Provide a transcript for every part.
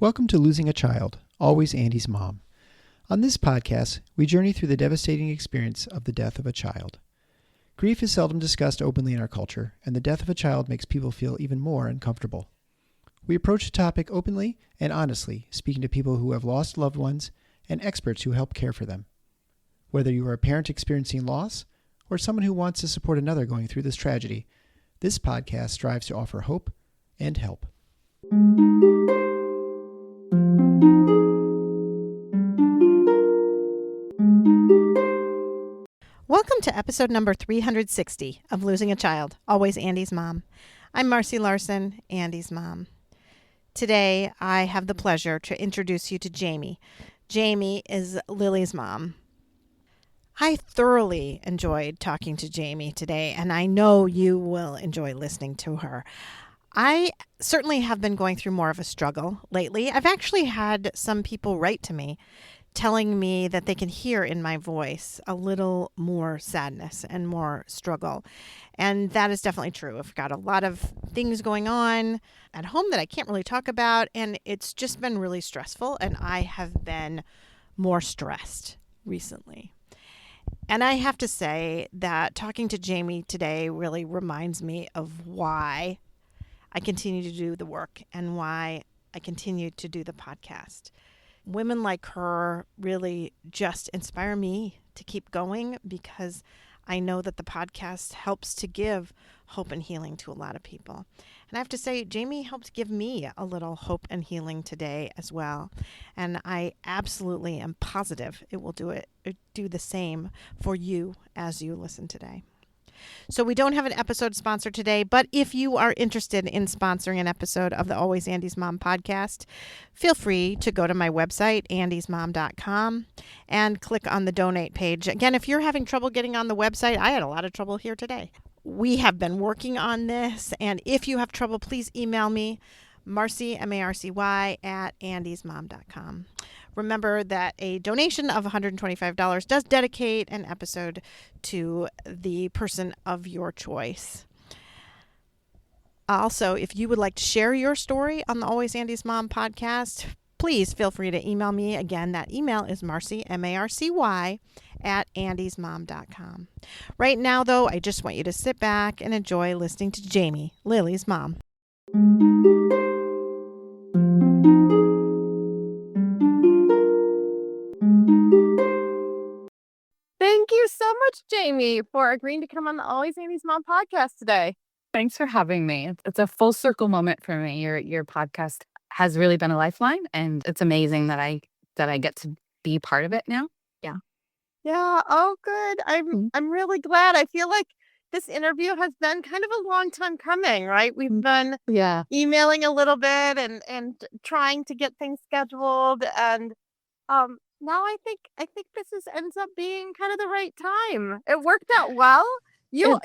Welcome to Losing a Child, Always Andy's Mom. On this podcast, we journey through the devastating experience of the death of a child. Grief is seldom discussed openly in our culture, and the death of a child makes people feel even more uncomfortable. We approach the topic openly and honestly, speaking to people who have lost loved ones and experts who help care for them. Whether you are a parent experiencing loss or someone who wants to support another going through this tragedy, this podcast strives to offer hope and help. Welcome to episode number 360 of Losing a Child, Always Andy's Mom. I'm Marcy Larson, Andy's mom. Today, I have the pleasure to introduce you to Jamie. Jamie is Lily's mom. I thoroughly enjoyed talking to Jamie today, and I know you will enjoy listening to her. I certainly have been going through more of a struggle lately. I've actually had some people write to me telling me that they can hear in my voice a little more sadness and more struggle. And that is definitely true. I've got a lot of things going on at home that I can't really talk about, and it's just been really stressful, and I have been more stressed recently. And I have to say that talking to Jamie today really reminds me of why I continue to do the work and why I continue to do the podcast. Women like her really just inspire me to keep going because I know that the podcast helps to give hope and healing to a lot of people. And I have to say, Jamie helped give me a little hope and healing today as well. And I absolutely am positive it will do the same for you as you listen today. So we don't have an episode sponsor today, but if you are interested in sponsoring an episode of the Always Andy's Mom podcast, feel free to go to my website, andysmom.com, and click on the donate page. Again, if you're having trouble getting on the website, I had a lot of trouble here today. We have been working on this, and if you have trouble, please email me, Marcy, M-A-R-C-Y, at andysmom.com. Remember that a donation of $125 does dedicate an episode to the person of your choice. Also, if you would like to share your story on the Always Andy's Mom podcast, please feel free to email me. Again, that email is Marcy, M-A-R-C-Y, at andysmom.com. Right now, though, I just want you to sit back and enjoy listening to Jamie, Lily's mom. Thank you so much, Jamie, for agreeing to come on the Always Andy's Mom podcast today. Thanks for having me. It's a full circle moment for me. Your podcast has really been a lifeline, and it's amazing that I get to be part of it now. Yeah. Oh, good. I'm really glad. I feel like this interview has been kind of a long time coming, right? We've been emailing a little bit and trying to get things scheduled, and now I think ends up being kind of the right time. It worked out well. You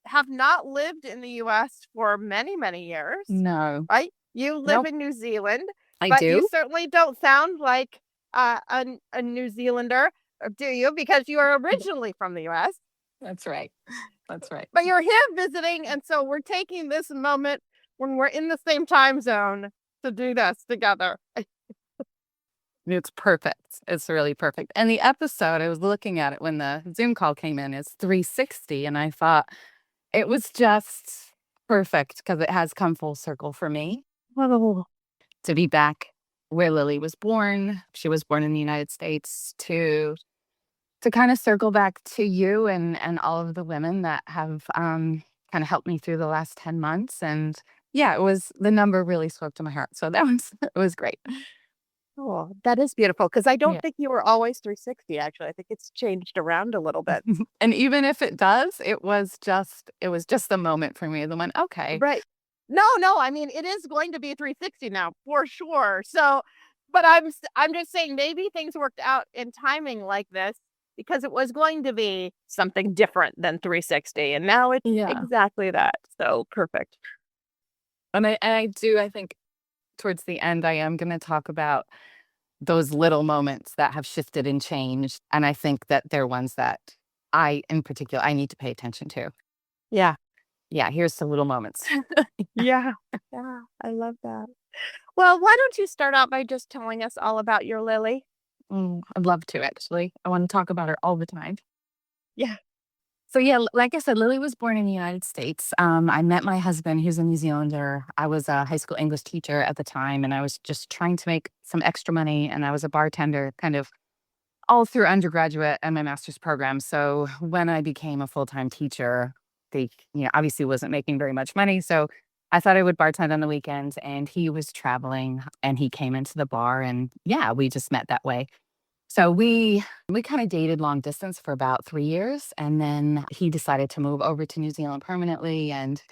have not lived in the U.S. for many, many years. No. Right? You live in New Zealand. I do. You certainly don't sound like a New Zealander, do you? Because you are originally from the U.S. That's right. But you're here visiting, and so we're taking this moment when we're in the same time zone to do this together. It's perfect. It's really perfect. And the episode, I was looking at it when the Zoom call came in, is 360. And I thought it was just perfect because it has come full circle for me. To be back where Lily was born. She was born in the United States, to kind of circle back to you and all of the women that have kind of helped me through the last 10 months. And yeah, the number really spoke to my heart. So it was great. Oh, that is beautiful, because I don't think you were always 360, actually. I think it's changed around a little bit. And even if it does, it was just the moment for me. The one, okay. Right. No, I mean, it is going to be 360 now, for sure. So, but I'm just saying maybe things worked out in timing like this because it was going to be something different than 360. And now it's exactly that. So perfect. And I think towards the end, I am going to talk about those little moments that have shifted and changed. And I think that they're ones that in particular, I need to pay attention to. Yeah. yeah, here's some little moments. Yeah. Yeah. I love that. Well, why don't you start out by just telling us all about your Lily? I'd love to, actually. I want to talk about her all the time. Yeah. So yeah, like I said, Lily was born in the United States. I met my husband, who's a New Zealander. I was a high school English teacher at the time, and I was just trying to make some extra money. And I was a bartender, kind of all through undergraduate and my master's program. So when I became a full-time teacher, they, obviously wasn't making very much money. So I thought I would bartend on the weekends, and he was traveling, and he came into the bar, and yeah, we just met that way. So we kind of dated long distance for about 3 years, and then he decided to move over to New Zealand permanently, and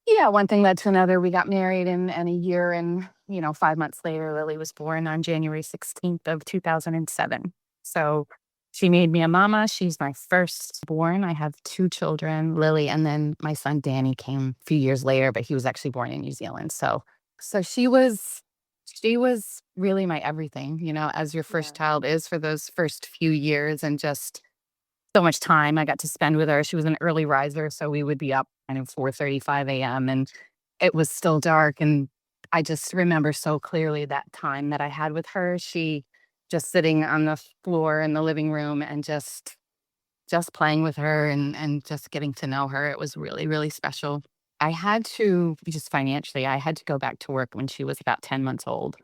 yeah, one thing led to another. We got married, and a year and, 5 months later, Lily was born on January 16th of 2007. So she made me a mama. She's my firstborn. I have 2 children, Lily, and then my son Danny came a few years later, but he was actually born in New Zealand. So she was really my everything, as your first Yeah. child is for those first few years, and just so much time I got to spend with her. She was an early riser, so we would be up kind of 4:35 a.m. and it was still dark. And I just remember so clearly that time that I had with her. She just sitting on the floor in the living room and just playing with her, and just getting to know her. It was really, really special. I had to, just financially, I had to go back to work when she was about 10 months old.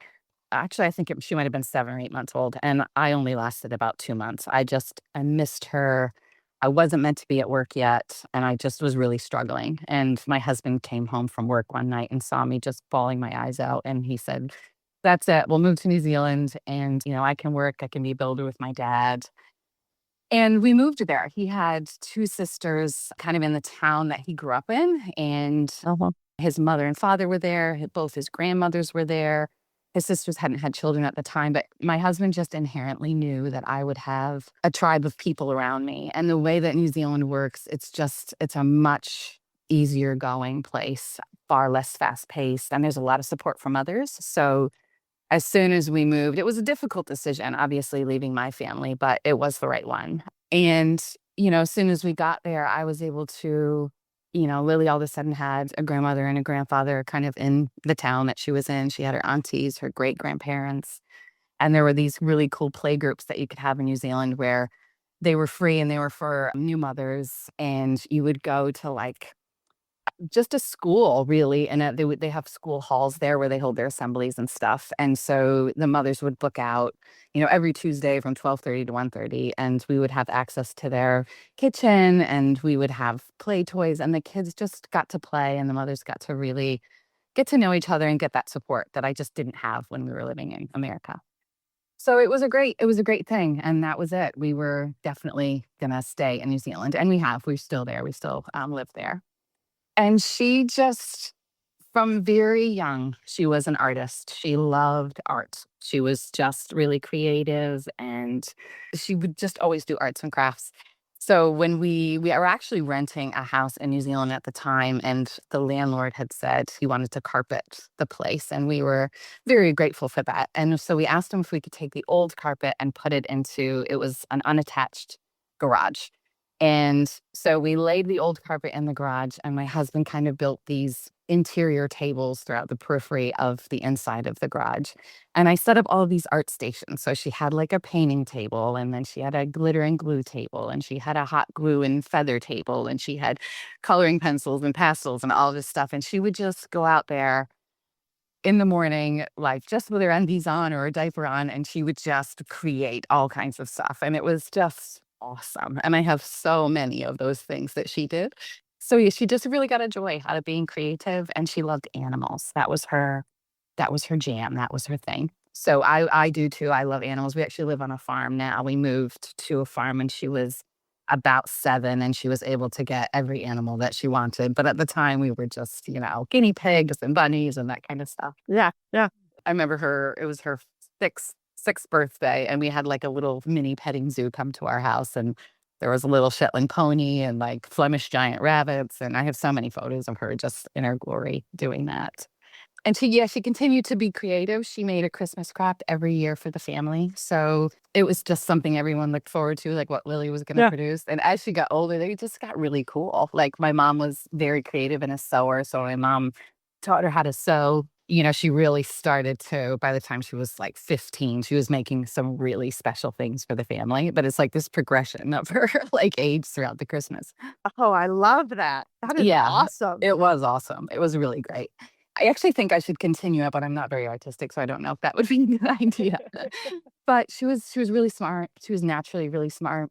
Actually, I think she might have been 7 or 8 months old, and I only lasted about 2 months. I missed her. I wasn't meant to be at work yet, and I just was really struggling. And my husband came home from work one night and saw me just bawling my eyes out, and he said, "That's it. We'll move to New Zealand, and, I can work. I can be a builder with my dad." And we moved there. He had 2 sisters kind of in the town that he grew up in, and his mother and father were there. Both his grandmothers were there. His sisters hadn't had children at the time, but my husband just inherently knew that I would have a tribe of people around me. And the way that New Zealand works, it's a much easier going place, far less fast paced, and there's a lot of support from others. So as soon as we moved, it was a difficult decision, obviously, leaving my family, but it was the right one. And, as soon as we got there, I was able to, Lily all of a sudden had a grandmother and a grandfather kind of in the town that she was in. She had her aunties, her great grandparents. And there were these really cool play groups that you could have in New Zealand where they were free and they were for new mothers. And you would go to like just a school really, and, they have school halls there where they hold their assemblies and stuff, and so the mothers would book out, every Tuesday from 12:30 to 1:30, and we would have access to their kitchen, and we would have play toys, and the kids just got to play, and the mothers got to really get to know each other and get that support that I just didn't have when we were living in America. So it was a great thing, and that was it. We were definitely gonna stay in New Zealand, and we're still there, we still, live there. And she just, from very young, she was an artist. She loved art. She was just really creative, and she would just always do arts and crafts. So when we were actually renting a house in New Zealand at the time, and the landlord had said he wanted to carpet the place, and we were very grateful for that. And so we asked him if we could take the old carpet and put it into, it was an unattached garage. And so we laid the old carpet in the garage, and my husband kind of built these interior tables throughout the periphery of the inside of the garage. And I set up all of these art stations. So she had like a painting table, and then she had a glitter and glue table, and she had a hot glue and feather table, and she had coloring pencils and pastels and all this stuff. And she would just go out there in the morning, like just with her undies on or a diaper on, and she would just create all kinds of stuff. And it was just awesome. And I have so many of those things that she did. So yeah, she just really got a joy out of being creative, and she loved animals. That was her jam. That was her thing. So I do too. I love animals. We actually live on a farm now. We moved to a farm when she was about 7, and she was able to get every animal that she wanted. But at the time we were just, guinea pigs and bunnies and that kind of stuff. Yeah. Yeah. I remember it was her sixth birthday, and we had like a little mini petting zoo come to our house, and there was a little Shetland pony and like Flemish giant rabbits. And I have so many photos of her just in her glory doing that. And she continued to be creative. She made a Christmas craft every year for the family. So it was just something everyone looked forward to, like what Lily was going to produce. And as she got older, they just got really cool. Like my mom was very creative and a sewer. So my mom taught her how to sew. She really started to, by the time she was like 15, she was making some really special things for the family. But it's like this progression of her like age throughout the Christmas. Oh, I love that. That is awesome. It was awesome. It was really great. I actually think I should continue it, but I'm not very artistic, so I don't know if that would be a good idea. But she was really smart. She was naturally really smart.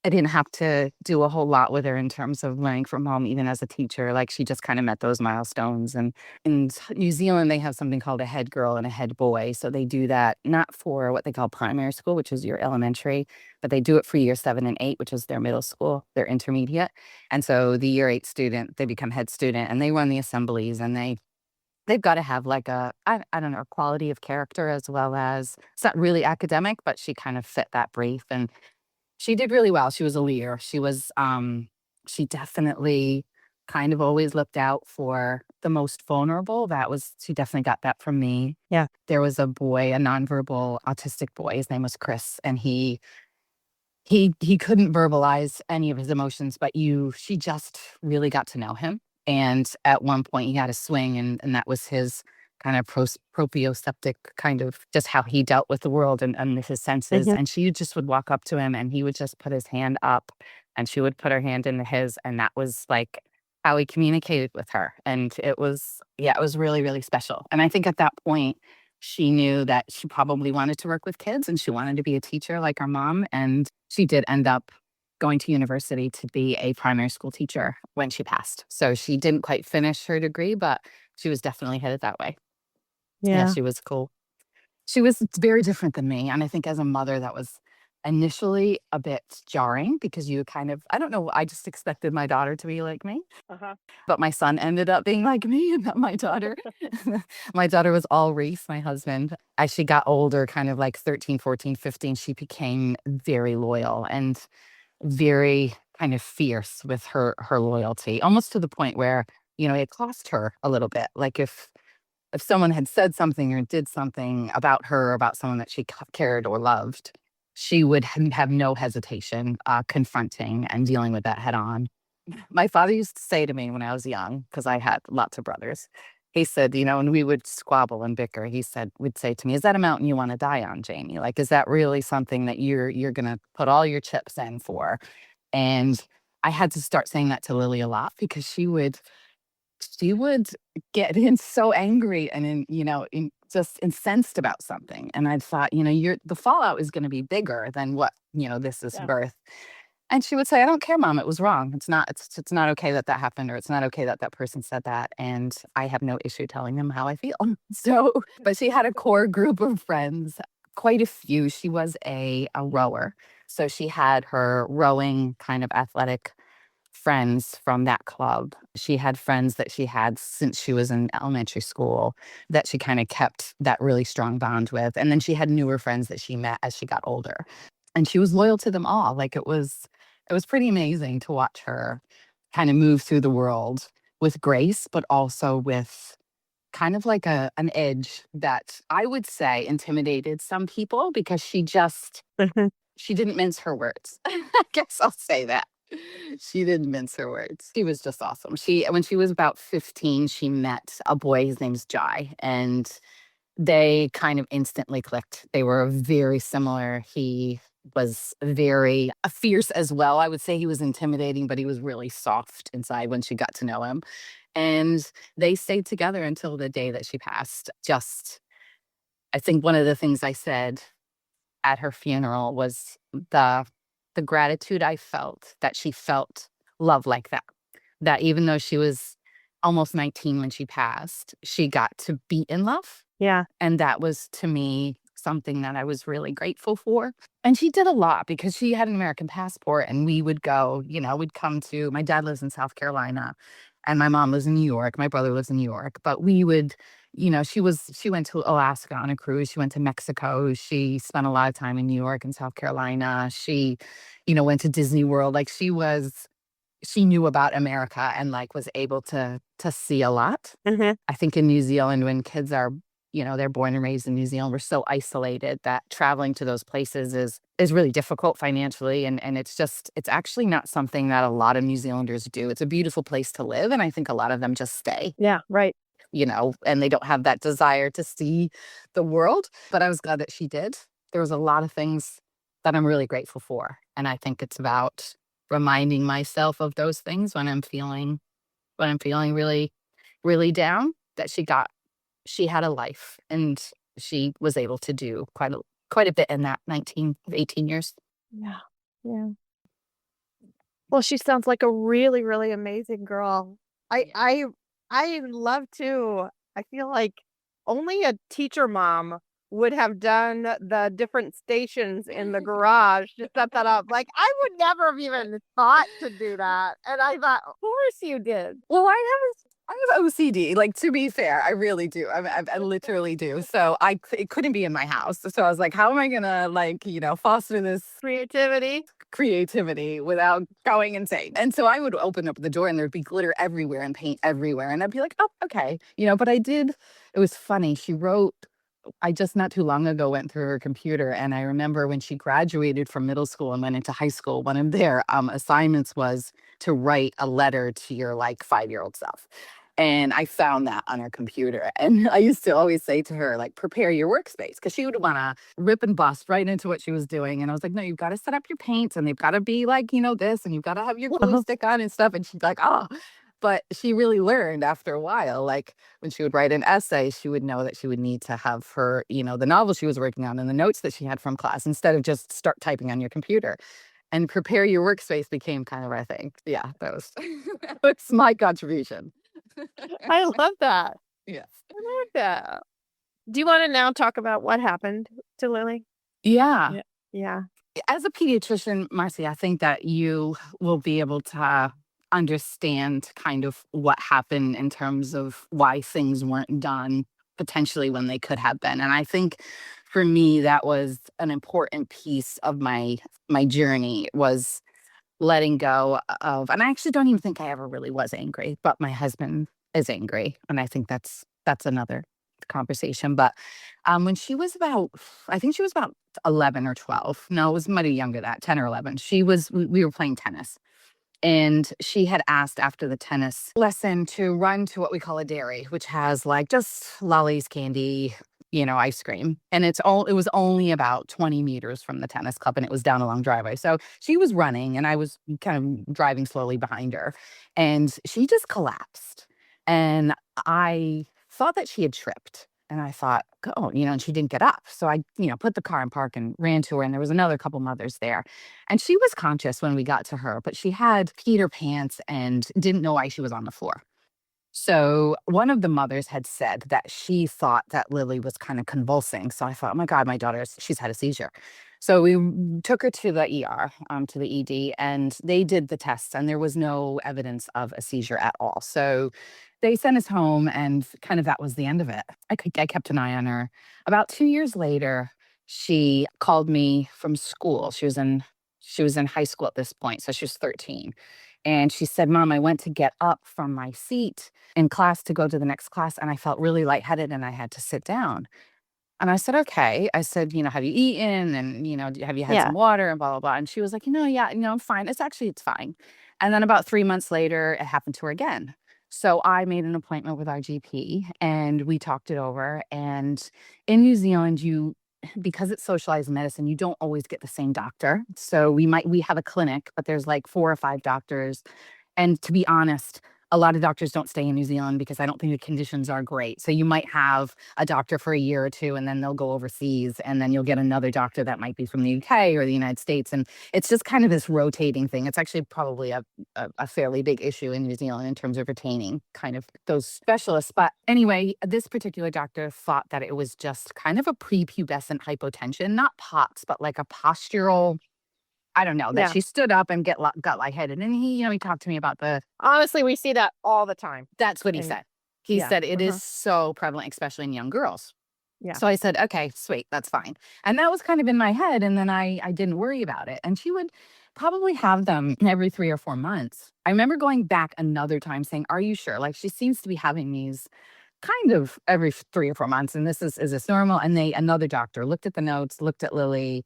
I didn't have to do a whole lot with her in terms of learning from home, even as a teacher. Like she just kind of met those milestones. And in New Zealand, they have something called a head girl and a head boy. So they do that not for what they call primary school, which is your elementary, but they do it for year 7 and 8, which is their middle school, their intermediate. And so the year 8 student, they become head student and they run the assemblies and they've got to have like I don't know, quality of character as well as it's not really academic, but she kind of fit that brief. And she did really well. She was a leader. She definitely kind of always looked out for the most vulnerable. She definitely got that from me. Yeah. There was a boy, a nonverbal autistic boy. His name was Chris, and he couldn't verbalize any of his emotions, but she just really got to know him. And at one point he had a swing and that was his kind of proprioceptic kind of just how he dealt with the world and his senses. And she just would walk up to him and he would just put his hand up and she would put her hand into his. And that was like how he communicated with her. And it was really, really special. And I think at that point, she knew that she probably wanted to work with kids and she wanted to be a teacher like our mom. And she did end up going to university to be a primary school teacher when she passed. So she didn't quite finish her degree, but she was definitely headed that way. Yeah, she was cool. She was very different than me. And I think as a mother, that was initially a bit jarring because I don't know, I just expected my daughter to be like me. But my son ended up being like me and not my daughter. My daughter was all Reese, my husband. As she got older, kind of like 13, 14, 15, she became very loyal and very kind of fierce with her loyalty, almost to the point where, it cost her a little bit. Like if someone had said something or did something about her, about someone that she cared or loved, she would have no hesitation confronting and dealing with that head on. My father used to say to me when I was young, because I had lots of brothers, he said, when we would squabble and bicker, would say to me, is that a mountain you want to die on, Jamie? Like, is that really something that you're going to put all your chips in for? And I had to start saying that to Lily a lot because she would get in so angry and just incensed about something. And I thought, the fallout is going to be bigger than what, this is birth. And she would say, I don't care, Mom, it was wrong. It's not okay that happened, or it's not okay that person said that. And I have no issue telling them how I feel. So, but she had a core group of friends, quite a few. She was a rower. So she had her rowing kind of athletic friends from that club. She had friends that she had since she was in elementary school that she kind of kept that really strong bond with. And then she had newer friends that she met as she got older. And she was loyal to them all. Like it was pretty amazing to watch her kind of move through the world with grace, but also with kind of like an edge that I would say intimidated some people because she didn't mince her words. I guess I'll say that. She didn't mince her words. She was just awesome. When she was about 15, she met a boy, his name's Jai, and they kind of instantly clicked. They were very similar. He was very fierce as well. I would say he was intimidating, but he was really soft inside when she got to know him. And they stayed together until the day that she passed. I think one of the things I said at her funeral was the gratitude I felt that she felt love like that. That even though she was almost 19 when she passed, she got to be in love. Yeah. And that was, to me, something that I was really grateful for. And she did a lot because she had an American passport and we would go, we'd come to, my dad lives in South Carolina and my mom lives in New York. My brother lives in New York, but we would, she went to Alaska on a cruise. She went to Mexico. She spent a lot of time in New York and South Carolina. She, went to Disney World. Like she was she knew about America and like was able to see a lot. Mhm. I think in New Zealand, when kids are, they're born and raised in New Zealand, we're so isolated that traveling to those places is really difficult financially. And it's actually not something that a lot of New Zealanders do. It's a beautiful place to live. And I think a lot of them just stay, Yeah, right. and they don't have that desire to see the world. But I was glad that she did. There was a lot of things that I'm really grateful for. And I think it's about reminding myself of those things when I'm feeling really, really down, that she had a life and she was able to do quite a bit in that 18 years. Yeah. Yeah. Well, she sounds like a really, really amazing girl. I Yeah. I I love to. I feel like only a teacher mom would have done the different stations in the garage to set that up. Like I would never have even thought to do that. And I thought, of course you did. Well, I have OCD. Like, to be fair, I really do. I literally do. So it couldn't be in my house. So I was like, how am I gonna foster this creativity without going insane? And so I would open up the door and there'd be glitter everywhere and paint everywhere, and I'd be like, oh, okay, But I did. It was funny. She wrote. I just not too long ago went through her computer, and I remember when she graduated from middle school and went into high school, one of their assignments was to write a letter to your like 5-year-old self. And I found that on her computer. And I used to always say to her, like, prepare your workspace, because she would want to rip and bust right into what she was doing. And I was like, no, you've got to set up your paints and they've got to be like, this, and you've got to have your glue stick on and stuff. And she's like, oh, but she really learned after a while, like when she would write an essay, she would know that she would need to have her, the novel she was working on and the notes that she had from class, instead of just start typing on your computer. And prepare your workspace became kind of our thing. Yeah, that's my contribution. I love that. Yes. I love that. Do you want to now talk about what happened to Lily? Yeah. Yeah. Yeah. As a pediatrician, Marcy, I think that you will be able to understand kind of what happened in terms of why things weren't done potentially when they could have been. And I think for me, that was an important piece of my journey, was letting go of, and I actually don't even think I ever really was angry, but my husband is angry. And I think that's another conversation. But when she was about, I think she was about 11 or 12. No, it was much younger than that, 10 or 11. We were playing tennis. And she had asked after the tennis lesson to run to what we call a dairy, which has like just lollies, candy, ice cream. And it was only about 20 meters from the tennis club, and it was down a long driveway. So she was running and I was kind of driving slowly behind her, and she just collapsed. And I thought that she had tripped. And I thought, oh, and she didn't get up. So I, put the car in park and ran to her. And there was another couple mothers there. And she was conscious when we got to her, but she had peed her pants and didn't know why she was on the floor. So one of the mothers had said that she thought that Lily was kind of convulsing. So I thought, oh my God, she's had a seizure. So we took her to the ER, to the ED, and they did the tests, and there was no evidence of a seizure at all. So they sent us home, and kind of that was the end of it. I kept an eye on her. About 2 years later, she called me from school. She was in high school at this point, so she was 13. And she said, Mom, I went to get up from my seat in class to go to the next class, and I felt really lightheaded and I had to sit down. And I said, okay. I said, have you eaten? And, have you had some water and blah, blah, blah. And she was like, yeah, I'm fine. It's fine. And then about 3 months later, it happened to her again. So I made an appointment with our GP and we talked it over. And in New Zealand, because it's socialized medicine, you don't always get the same doctor. So we have a clinic, but there's like 4 or 5 doctors. And to be honest, a lot of doctors don't stay in New Zealand because I don't think the conditions are great. So you might have a doctor for a year or two, and then they'll go overseas, and then you'll get another doctor that might be from the UK or the United States. And it's just kind of this rotating thing. It's actually probably a fairly big issue in New Zealand in terms of retaining kind of those specialists. But anyway, this particular doctor thought that it was just kind of a prepubescent hypotension, not POTS, but like a postural, I don't know, that she stood up and got lightheaded. And he talked to me about Honestly, we see that all the time. That's what he said. He said it is so prevalent, especially in young girls. Yeah. So I said, okay, sweet, that's fine. And that was kind of in my head. And then I didn't worry about it. And she would probably have them every 3 or 4 months. I remember going back another time saying, "Are you sure? Like, she seems to be having these kind of every 3 or 4 months, and is this normal?" And another doctor looked at the notes, looked at Lily.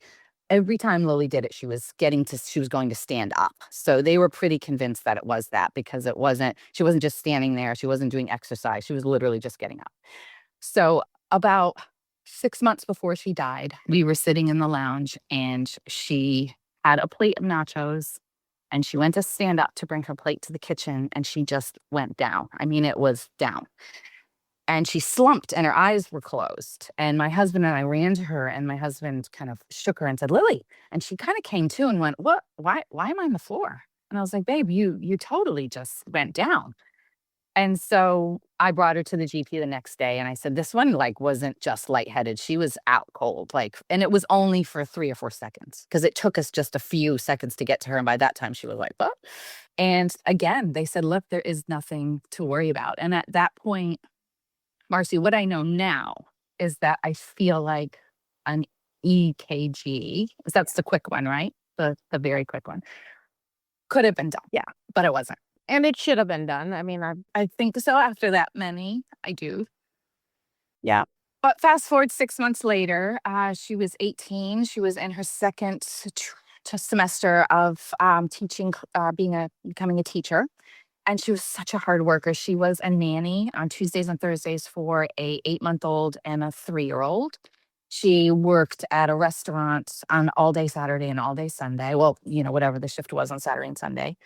Every time Lily did it, she was going to stand up. So they were pretty convinced that it was that, because she wasn't just standing there. She wasn't doing exercise. She was literally just getting up. So about 6 months before she died, we were sitting in the lounge and she had a plate of nachos and she went to stand up to bring her plate to the kitchen and she just went down. I mean, it was down. And she slumped and her eyes were closed. And my husband and I ran to her and my husband kind of shook her and said, "Lily." And she kind of came to and went, "What? Why am I on the floor?" And I was like, "Babe, you totally just went down." And so I brought her to the GP the next day and I said, "This one like wasn't just lightheaded. She was out cold." Like, and it was only for 3 or 4 seconds because it took us just a few seconds to get to her. And by that time she was like, "What?" And again, they said, "Look, there is nothing to worry about." And at that point, Marcy, what I know now is that I feel like an EKG, 'cause that's the quick one, right? The very quick one. Could have been done. Yeah. But it wasn't. And it should have been done. I mean, I think so after that many. I do. yeah. But fast forward 6 months later, she was 18. She was in her second semester of teaching, becoming a teacher. And she was such a hard worker. She was a nanny on Tuesdays and Thursdays for a 8-month-old and a 3-year-old. She worked at a restaurant on all day Saturday and all day Sunday. Well, whatever the shift was on Saturday and Sunday.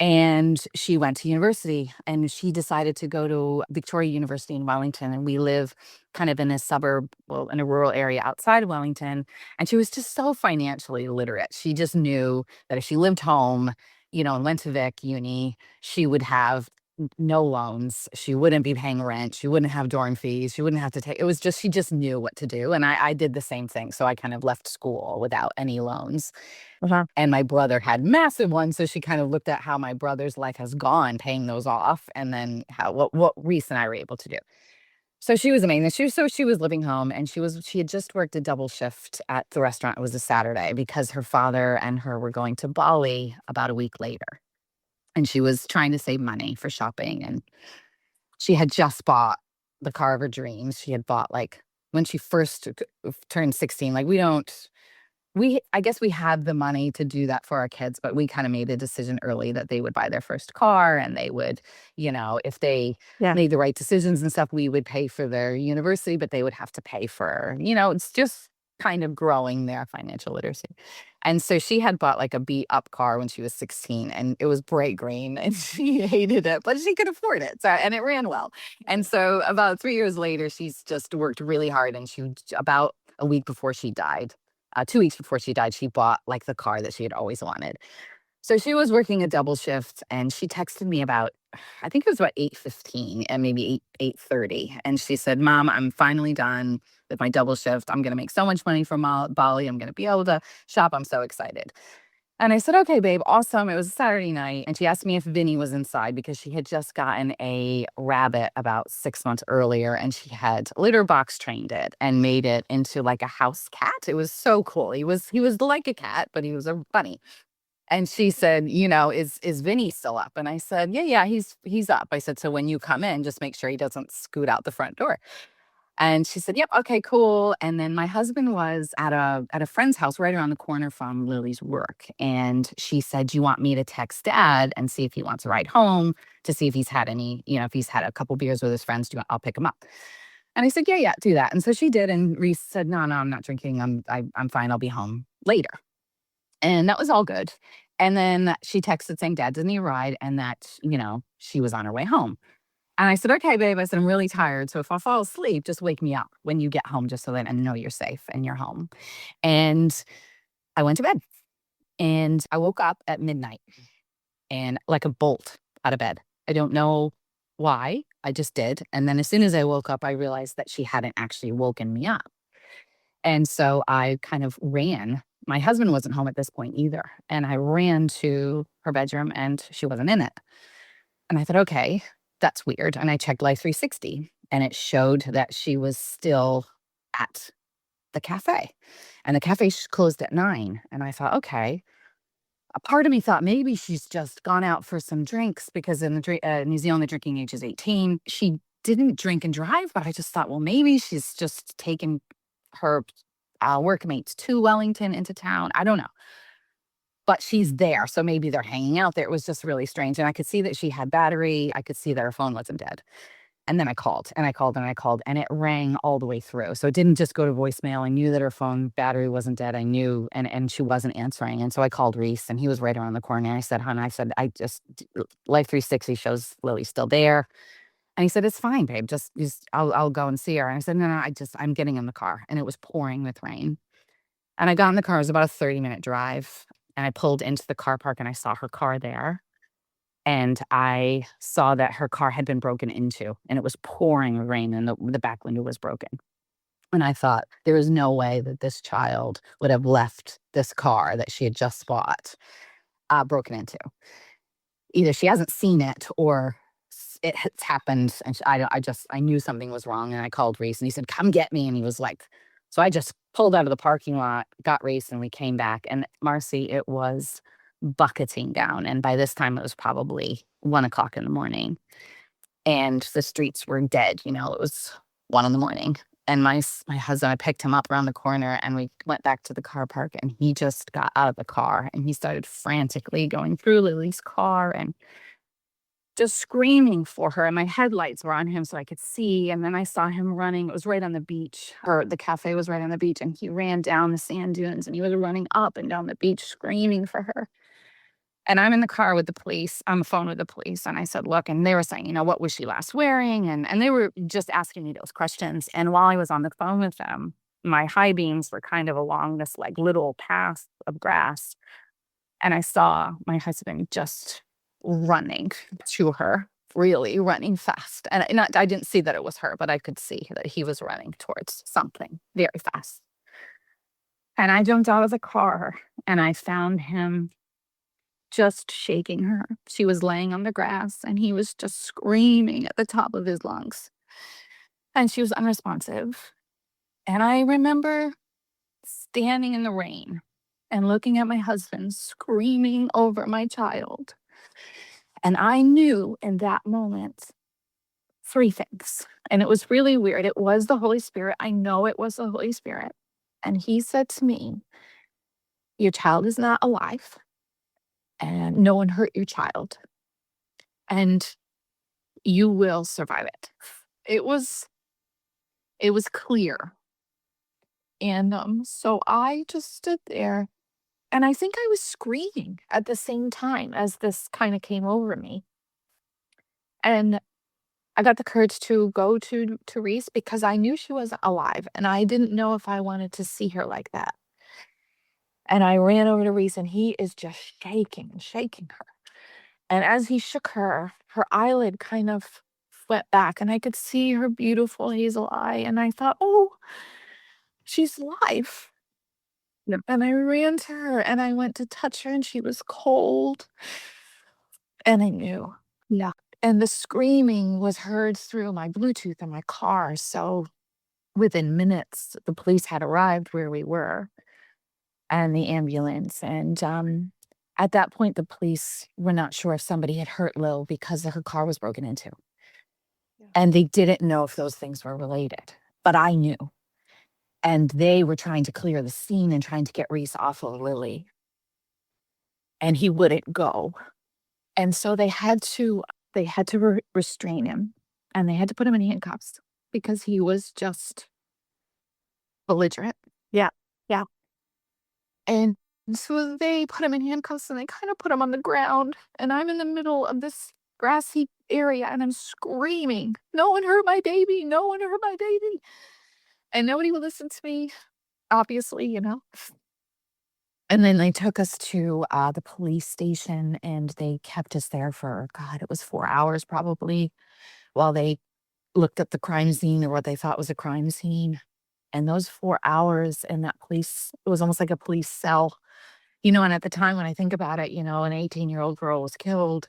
And she went to university and she decided to go to Victoria University in Wellington. And we live kind of in a suburb, well, in a rural area outside of Wellington. And she was just so financially literate. She just knew that if she lived home, and went to Vic Uni, she would have no loans. She wouldn't be paying rent. She wouldn't have dorm fees. She wouldn't have to it was just, she just knew what to do. And I did the same thing. So I kind of left school without any loans. Uh-huh. And my brother had massive ones. So she kind of looked at how my brother's life has gone paying those off and then what Reese and I were able to do. So she was amazing. She was living home and she had just worked a double shift at the restaurant. It was a Saturday because her father and her were going to Bali about a week later. And she was trying to save money for shopping. And she had just bought the car of her dreams. She had bought when she first turned 16, I guess we had the money to do that for our kids, but we kind of made a decision early that they would buy their first car and they would, if they made the right decisions and stuff, we would pay for their university, but they would have to pay for, it's just kind of growing their financial literacy. And so she had bought a beat up car when she was 16 and it was bright green and she hated it, but she could afford it. So, and it ran well. And so about 3 years later, she's just worked really hard and about a week before she died, 2 weeks before she died, she bought the car that she had always wanted. So she was working a double shift and she texted me I think it was about 8:15 and maybe 8:30. And she said, "Mom, I'm finally done with my double shift. I'm going to make so much money from Bali. I'm going to be able to shop. I'm so excited." And I said, "Okay, babe, awesome." It was a Saturday night. And she asked me if Vinny was inside because she had just gotten a rabbit about 6 months earlier and she had litter box trained it and made it into a house cat. It was so cool. He was like a cat, but he was a bunny. And she said, "Is Vinny still up?" And I said, yeah, he's up. I said, "So when you come in, just make sure he doesn't scoot out the front door." And she said, "Yep, okay, cool." And then my husband was at a friend's house right around the corner from Lily's work. And she said, "Do you want me to text Dad and see if he wants a ride home to see if he's had any, if he's had a couple beers with his friends, I'll pick him up." And I said, yeah, do that. And so she did. And Reese said, no, I'm not drinking. I'm fine. I'll be home later. And that was all good. And then she texted saying Dad didn't need a ride and that, she was on her way home. And I said, "Okay, babe." I said, "I'm really tired. So if I fall asleep, just wake me up when you get home, just so that I know you're safe and you're home." And I went to bed and I woke up at midnight and like a bolt out of bed. I don't know why. I just did. And then as soon as I woke up, I realized that she hadn't actually woken me up. And so I kind of ran. My husband wasn't home at this point either. And I ran to her bedroom and she wasn't in it. And I thought, okay, that's weird. And I checked Life 360 and it showed that she was still at the cafe. And the cafe closed at 9. And I thought, okay, a part of me thought maybe she's just gone out for some drinks because in New Zealand, the drinking age is 18. She didn't drink and drive, but I just thought, well, maybe she's just taken her workmates to Wellington into town. I don't know. But she's there, so maybe they're hanging out there. It was just really strange. And I could see that she had battery. I could see that her phone wasn't dead. And then I called and I called and I called, and it rang all the way through. So it didn't just go to voicemail. I knew that her phone battery wasn't dead. I knew, and she wasn't answering. And so I called Reese, and he was right around the corner. And I said, hon, Life 360 shows Lily's still there. And he said, it's fine, babe. Just I'll go and see her. And I said, no, I'm getting in the car. And it was pouring with rain. And I got in the car. It was about a 30-minute drive. And I pulled into the car park, and I saw her car there. And I saw that her car had been broken into, and it was pouring rain, and the back window was broken. And I thought, there is no way that this child would have left this car that she had just bought broken into. Either she hasn't seen it, or it's happened. And I knew something was wrong, and I called Reese, and he said, come get me. And he was like, so I just pulled out of the parking lot, got Reese, and we came back. And Marcy, it was bucketing down. And by this time, it was probably 1:00 in the morning. And the streets were dead. It was 1 a.m. And my husband, I picked him up around the corner, and we went back to the car park, and he just got out of the car, and he started frantically going through Lily's car and just screaming for her. And my headlights were on him so I could see. And then I saw him running. It was right on the beach. The cafe was right on the beach, and he ran down the sand dunes, and he was running up and down the beach screaming for her. And I'm in the car with the police, on the phone with the police. And I said, look, and they were saying, what was she last wearing? And they were just asking me those questions. And while I was on the phone with them, my high beams were kind of along this like little path of grass. And I saw my husband just running to her, really running fast. And I didn't see that it was her, but I could see that he was running towards something very fast. And I jumped out of the car, and I found him just shaking her. She was laying on the grass, and he was just screaming at the top of his lungs. And she was unresponsive. And I remember standing in the rain and looking at my husband screaming over my child. And I knew in that moment 3 things. And it was really weird. It was the Holy Spirit. I know it was the Holy Spirit. And he said to me, your child is not alive, and no one hurt your child, and you will survive it. It was clear. And so I just stood there, and I think I was screaming at the same time as this kind of came over me. And I got the courage to go to Reese, because I knew she wasn't alive, and I didn't know if I wanted to see her like that. And I ran over to Reese, and he is just shaking her. And as he shook her, her eyelid kind of went back, and I could see her beautiful hazel eye. And I thought, oh, she's alive. Yep. And I ran to her, and I went to touch her, and she was cold. And I knew. Yeah. And the screaming was heard through my Bluetooth in my car. So within minutes, the police had arrived where we were, and the ambulance. And at that point, the police were not sure if somebody had hurt Lil because her car was broken into. Yeah. And they didn't know if those things were related. But I knew. And they were trying to clear the scene and trying to get Reese off of Lily. And he wouldn't go. And so they had to restrain him, and they had to put him in handcuffs because he was just belligerent. Yeah. Yeah. And so they put him in handcuffs, and they kind of put him on the ground. And I'm in the middle of this grassy area, and I'm screaming, no one hurt my baby. No one hurt my baby. And nobody would listen to me, obviously, And then they took us to the police station, and they kept us there for, God, it was 4 hours probably, while they looked at the crime scene, or what they thought was a crime scene. And those 4 hours in that police, it was almost like a police cell. And at the time, when I think about it, an 18-year-old girl was killed.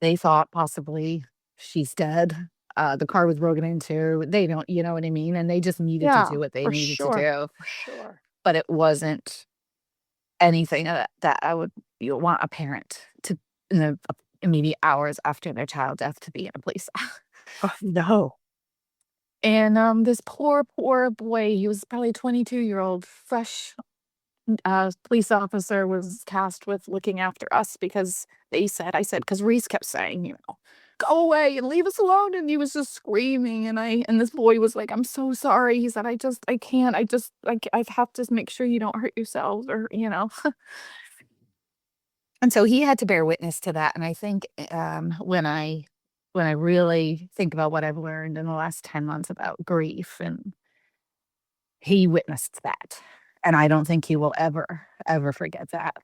They thought possibly she's dead. The car was broken into. They don't, you know what I mean? And they just needed to do what they needed to do. For sure. But it wasn't anything that I would you want a parent to, in the immediate hours after their child death, to be in a police. Oh, no. And this poor boy, he was probably 22-year-old, fresh police officer, was tasked with looking after us because because Reese kept saying, go away and leave us alone. And he was just screaming. And this boy was like, I'm so sorry. He said, I can't. I have to make sure you don't hurt yourselves or. And so he had to bear witness to that. And I think when I really think about what I've learned in the last 10 months about grief, and he witnessed that. And I don't think he will ever, ever forget that.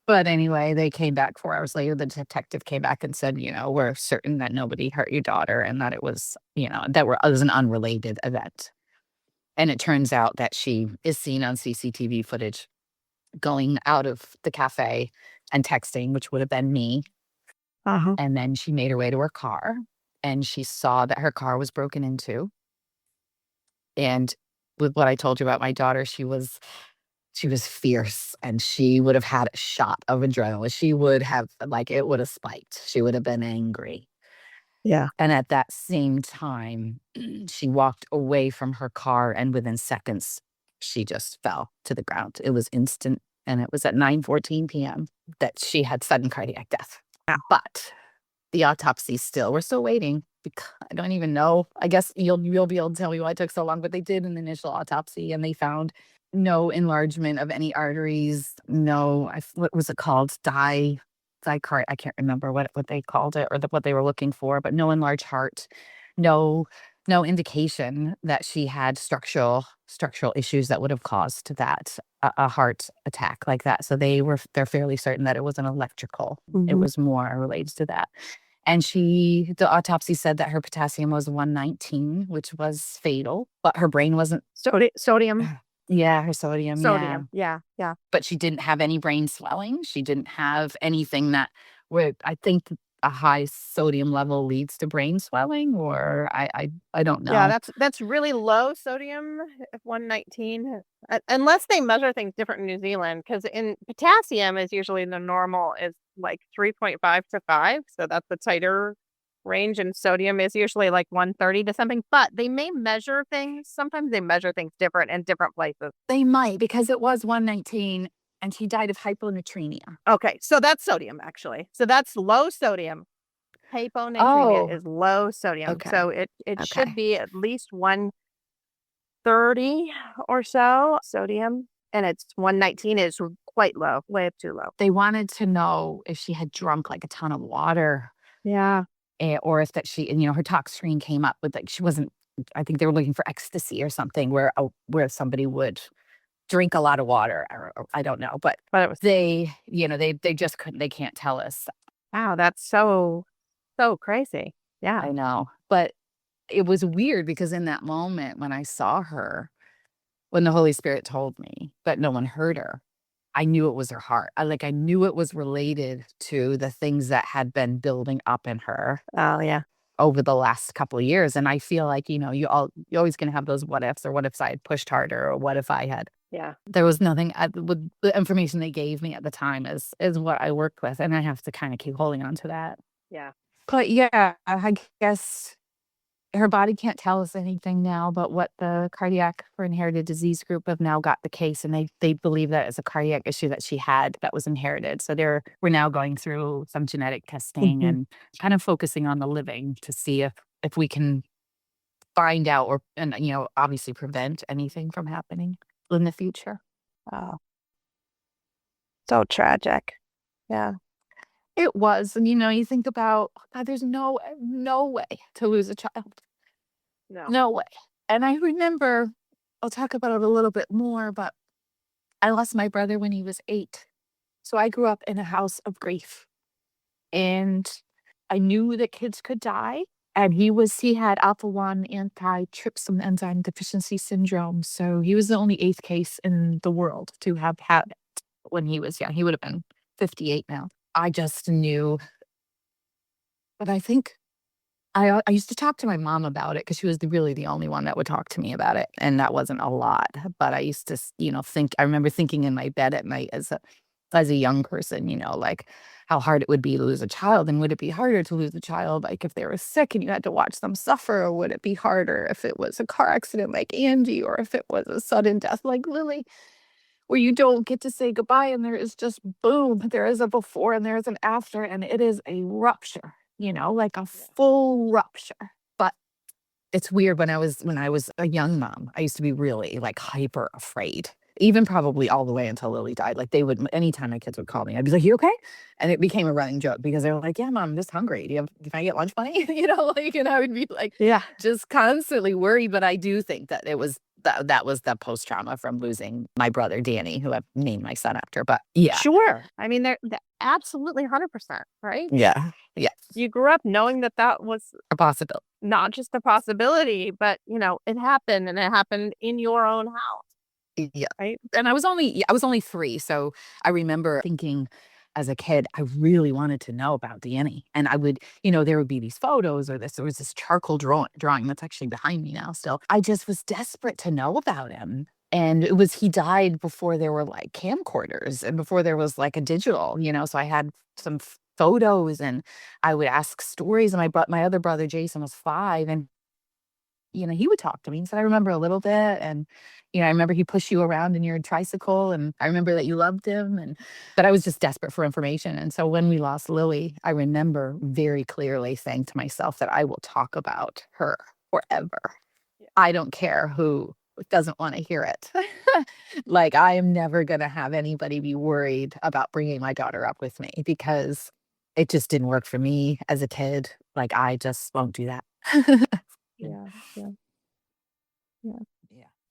But anyway, they came back 4 hours later. The detective came back and said, we're certain that nobody hurt your daughter and that it was, it was an unrelated event. And it turns out that she is seen on CCTV footage going out of the cafe and texting, which would have been me. Uh-huh. And then she made her way to her car and she saw that her car was broken into. And with what I told you about my daughter, she was fierce and she would have had a shot of adrenaline. She would have, it would have spiked. She would have been angry. Yeah. And at that same time, she walked away from her car and within seconds, she just fell to the ground. It was instant. And it was at 9:14 p.m. that she had sudden cardiac death. But the autopsy we're still waiting. Because I don't even know. I guess you'll be able to tell me why it took so long, but they did an initial autopsy and they found no enlargement of any arteries. No, what was it called? Dicart. I can't remember what they called it or what they were looking for, but no enlarged heart. No indication that she had structural issues that would have caused that a heart attack like that. So they're fairly certain that it was an electrical. It was more related to that. And the autopsy said that her potassium was 119, which was fatal, but her brain wasn't. Sodium. Yeah, her sodium. Yeah. But she didn't have any brain swelling. She didn't have anything that would, I think a high sodium level leads to brain swelling, or I don't know. Yeah, that's really low sodium, 119. Unless they measure things different in New Zealand, because in potassium is usually the normal is like 3.5 to 5, so that's the tighter range, and sodium is usually like 130 to something. But they may measure things. Sometimes they measure things different in different places. They might, because it was 119, and she died of hyponatremia. Okay, so that's sodium actually. So that's low sodium. Hyponatremia is low sodium. Okay. So it should be at least 130 or so sodium. And it's 119 is quite low, way up too low. They wanted to know if she had drunk like a ton of water. Yeah. Or if that her talk screen came up with she wasn't, I think they were looking for ecstasy or something where somebody would drink a lot of water. Or I don't know, but it was, they just couldn't, they can't tell us. Wow, that's so crazy. Yeah. I know. But it was weird because in that moment when I saw her, when the Holy Spirit told me, but no one heard her, I knew it was her heart. I knew it was related to the things that had been building up in her. Oh, yeah. Over the last couple of years. And I feel like, you're always going to have those what ifs, or what if I had pushed harder, or what if I had. Yeah. There was nothing with the information they gave me at the time is what I worked with. And I have to kind of keep holding on to that. Yeah. But yeah, I guess her body can't tell us anything now, but what the Cardiac for Inherited Disease group have now got the case, and they believe that it's a cardiac issue that she had that was inherited. So we're now going through some genetic testing and kind of focusing on the living to see if we can find out and obviously prevent anything from happening in the future. Oh. So tragic. Yeah. It was. And you think about, God, there's no way to lose a child. No way. And I remember, I'll talk about it a little bit more, but I lost my brother when he was 8. So I grew up in a house of grief. And I knew that kids could die. And he had alpha-1 antitrypsin enzyme deficiency syndrome. So he was the only 8th case in the world to have had it when he was young. He would have been 58 now. I just knew. But I think I used to talk to my mom about it because she was really the only one that would talk to me about it. And that wasn't a lot. But I used to, think, I remember thinking in my bed at night as as a young person, like how hard it would be to lose a child. And would it be harder to lose a child, like if they were sick and you had to watch them suffer? Or would it be harder if it was a car accident like Andy, or if it was a sudden death like Lily, where you don't get to say goodbye and there is just boom, there is a before and there is an after, and it is a rupture, like a full rupture. But it's weird, when I was a young mom, I used to be really like hyper afraid. Even probably all the way until Lily died. Like anytime my kids would call me, I'd be like, "You okay?" And it became a running joke because they were like, "Yeah, Mom, I'm just hungry. Can I get lunch money?" And I would be like, Yeah. just constantly worried. But I do think that it was that was the post trauma from losing my brother Danny, who I've named my son after. But yeah, Sure. I mean, they're absolutely 100%, right? yeah, You grew up knowing that was a possibility. not just a possibility, but, it happened, and it happened in your own house. Yeah. Right. And I was only 3. So I remember thinking as a kid, I really wanted to know about Danny. And I would, there would be these photos, there was this charcoal drawing that's actually behind me now still. I just was desperate to know about him. And he died before there were like camcorders and before there was like a digital, so I had some photos, and I would ask stories. And my other brother, Jason, was 5, and he would talk to me. So I remember a little bit. And, I remember he pushed you around in your tricycle, and I remember that you loved him, but I was just desperate for information. And so when we lost Lily, I remember very clearly saying to myself that I will talk about her forever. Yeah. I don't care who doesn't want to hear it. Like, I am never going to have anybody be worried about bringing my daughter up with me, because it just didn't work for me as a kid. Like, I just won't do that. Yeah. Yeah. Yeah.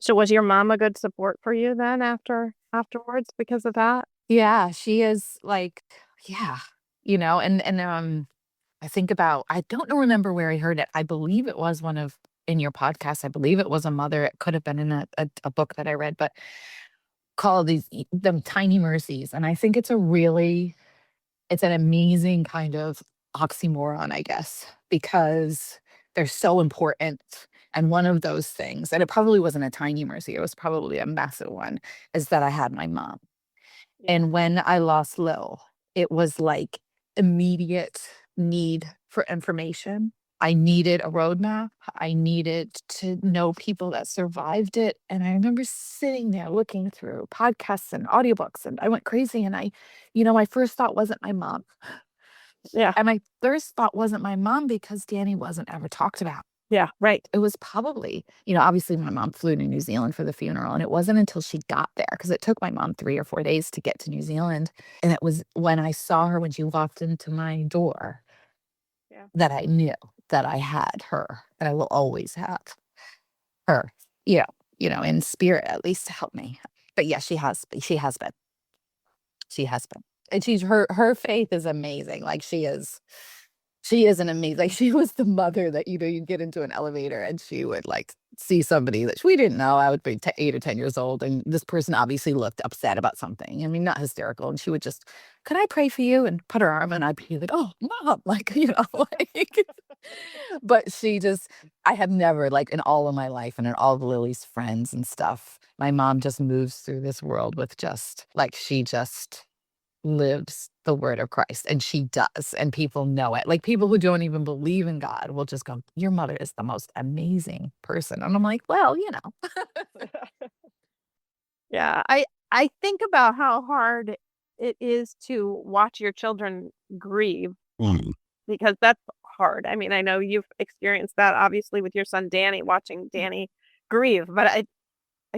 So was your mom a good support for you then afterwards because of that? Yeah, she is like, yeah, and I think about, I don't remember where I heard it. I believe it was in your podcast. I believe it was a mother. It could have been in a book that I read, but called them tiny mercies. And I think it's an amazing kind of oxymoron, I guess, because they're so important. And one of those things, and it probably wasn't a tiny mercy, it was probably a massive one, is that I had my mom. Yeah. And when I lost Lil, it was like immediate need for information. I needed a roadmap. I needed to know people that survived it. And I remember sitting there looking through podcasts and audiobooks, and I went crazy. And my first thought wasn't my mom. Yeah. And my first thought wasn't my mom because Danny wasn't ever talked about. Yeah. Right. It was probably, obviously my mom flew to New Zealand for the funeral, and it wasn't until she got there, because it took my mom 3 or 4 days to get to New Zealand. And it was when I saw her, when she walked into my door, Yeah. that I knew that I had her, and I will always have her, in spirit, at least, to help me. But yeah, she has been. And her faith is amazing. Like, she is an amazing, like, she was the mother that, you'd get into an elevator and she would like see somebody that we didn't know. I would be 8 or 10 years old, and this person obviously looked upset about something. I mean, not hysterical. And she would just, "Could I pray for you?" And put her arm, and I'd be like, "Oh, Mom," like, like, but I have never, like, in all of my life and in all of Lily's friends and stuff, my mom just moves through this world with she just lives the word of Christ, and she does, and people know it. Like, people who don't even believe in God will just go, "Your mother is the most amazing person." And I'm like, well, Yeah. I think about how hard it is to watch your children grieve, because that's hard. I mean, I know you've experienced that obviously with your son Danny, watching Danny grieve, but I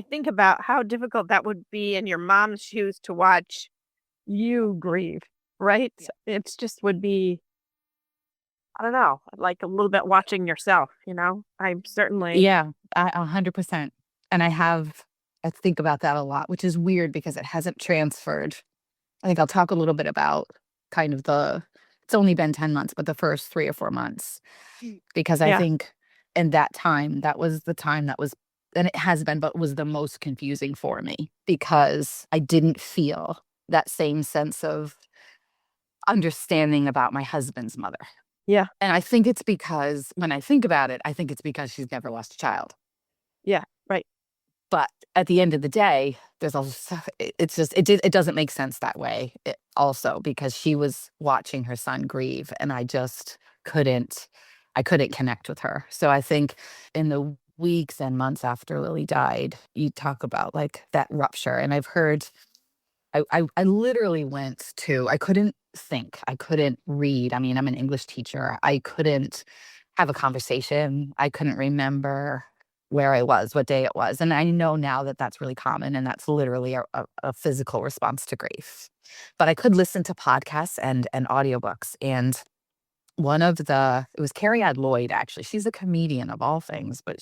think about how difficult that would be in your mom's shoes to watch you grieve, right? Yeah. It's just would be, I don't know, like a little bit watching yourself, I'm certainly. Yeah, 100%. And I think about that a lot, which is weird because it hasn't transferred. I think I'll talk a little bit about kind of it's only been 10 months, but the first 3 or 4 months, because I Yeah. think in that time, that was the time that was, and it has been, but was the most confusing for me, because I didn't feel that same sense of understanding about my husband's mother. Yeah. And I think it's because, when I think about it, I think it's because she's never lost a child. Yeah. Right. But at the end of the day, it doesn't make sense that way. Also, because she was watching her son grieve, and I couldn't connect with her. So I think in the weeks and months after Lily died, you talk about like that rupture, and I've heard. I literally I couldn't think. I couldn't read. I mean, I'm an English teacher. I couldn't have a conversation. I couldn't remember where I was, what day it was. And I know now that that's really common, and that's literally a physical response to grief. But I could listen to podcasts and audiobooks. And it was Carrie Ad Lloyd, actually. She's a comedian of all things, but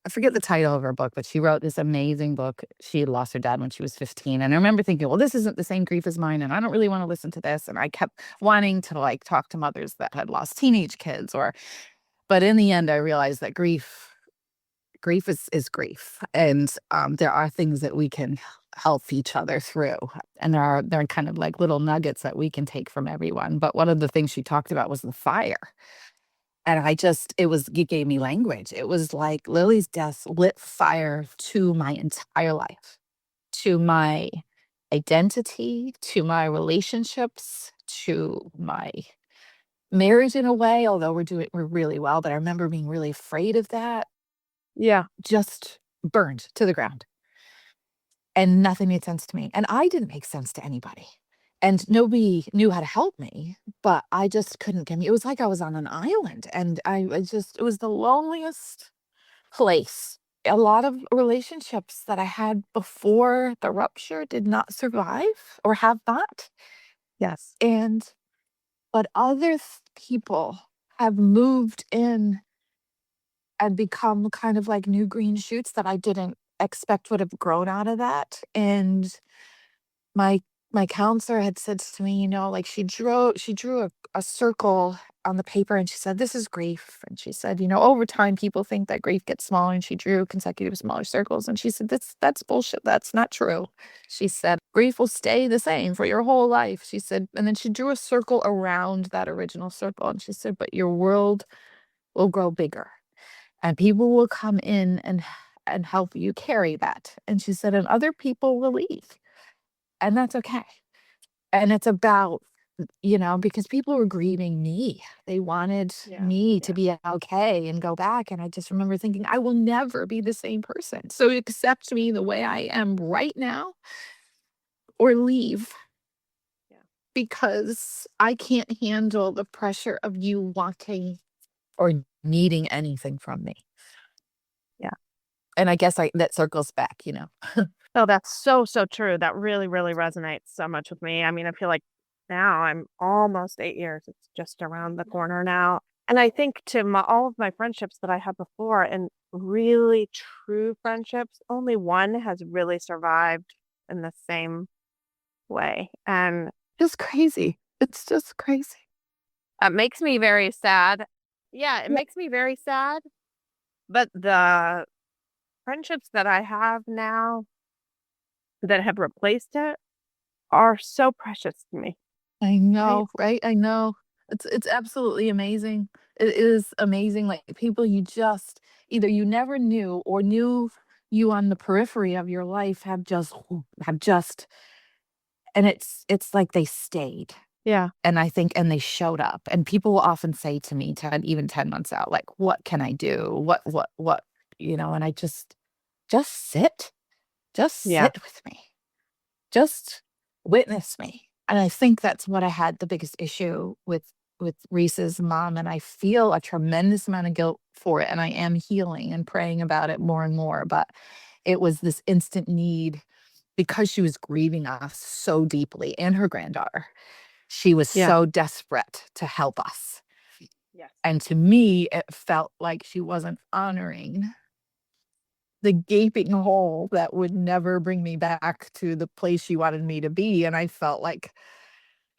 I forget the title of her book, but she wrote this amazing book. She had lost her dad when she was 15. And I remember thinking, well, this isn't the same grief as mine, and I don't really want to listen to this. And I kept wanting to like talk to mothers that had lost teenage kids but in the end, I realized that grief is grief. And there are things that we can help each other through. And there are kind of like little nuggets that we can take from everyone. But one of the things she talked about was the fire. And it gave me language. It was like Lily's death lit fire to my entire life, to my identity, to my relationships, to my marriage in a way, although we're really well. But I remember being really afraid of that. Yeah. Just burned to the ground. And nothing made sense to me. And I didn't make sense to anybody. And nobody knew how to help me, but I just couldn't get me. It was like I was on an island, and it was the loneliest place. A lot of relationships that I had before the rupture did not survive or have not. Yes. But other people have moved in and become kind of like new green shoots that I didn't expect would have grown out of that. And my counselor had said to me, like she drew a circle on the paper, and she said, "This is grief." And she said, over time people think that grief gets smaller, and she drew consecutive smaller circles. And she said, that's bullshit. That's not true. She said, grief will stay the same for your whole life. She said, and then she drew a circle around that original circle, and she said, but your world will grow bigger, and people will come in and help you carry that. And she said, and other people will leave. And that's okay. And it's about, because people were grieving me. They wanted me to be okay and go back. And I just remember thinking, I will never be the same person. So accept me the way I am right now, or leave. Because I can't handle the pressure of you wanting or needing anything from me. Yeah. And I guess that circles back, Oh, that's so, so true. That really, really resonates so much with me. I mean, I feel like now I'm almost 8 years. It's just around the corner now. And I think to all of my friendships that I had before, and really true friendships, only one has really survived in the same way. And just crazy. It's just crazy. it makes me very sad. Yeah, it makes me very sad. But the friendships that I have now that have replaced it are so precious to me. I know, right? I know. It's absolutely amazing. It is amazing. Like people you just either you never knew or knew you on the periphery of your life have just and it's like they stayed. Yeah. And I think they showed up. And people will often say to me even 10 months out, like, what can I do? What, and I just sit. Just sit with me. Just witness me. And I think that's what I had the biggest issue with Reese's mom. And I feel a tremendous amount of guilt for it. And I am healing and praying about it more and more. But it was this instant need because she was grieving us so deeply, and her granddaughter. She was so desperate to help us. Yes. And to me, it felt like she wasn't honoring the gaping hole that would never bring me back to the place she wanted me to be. And I felt like,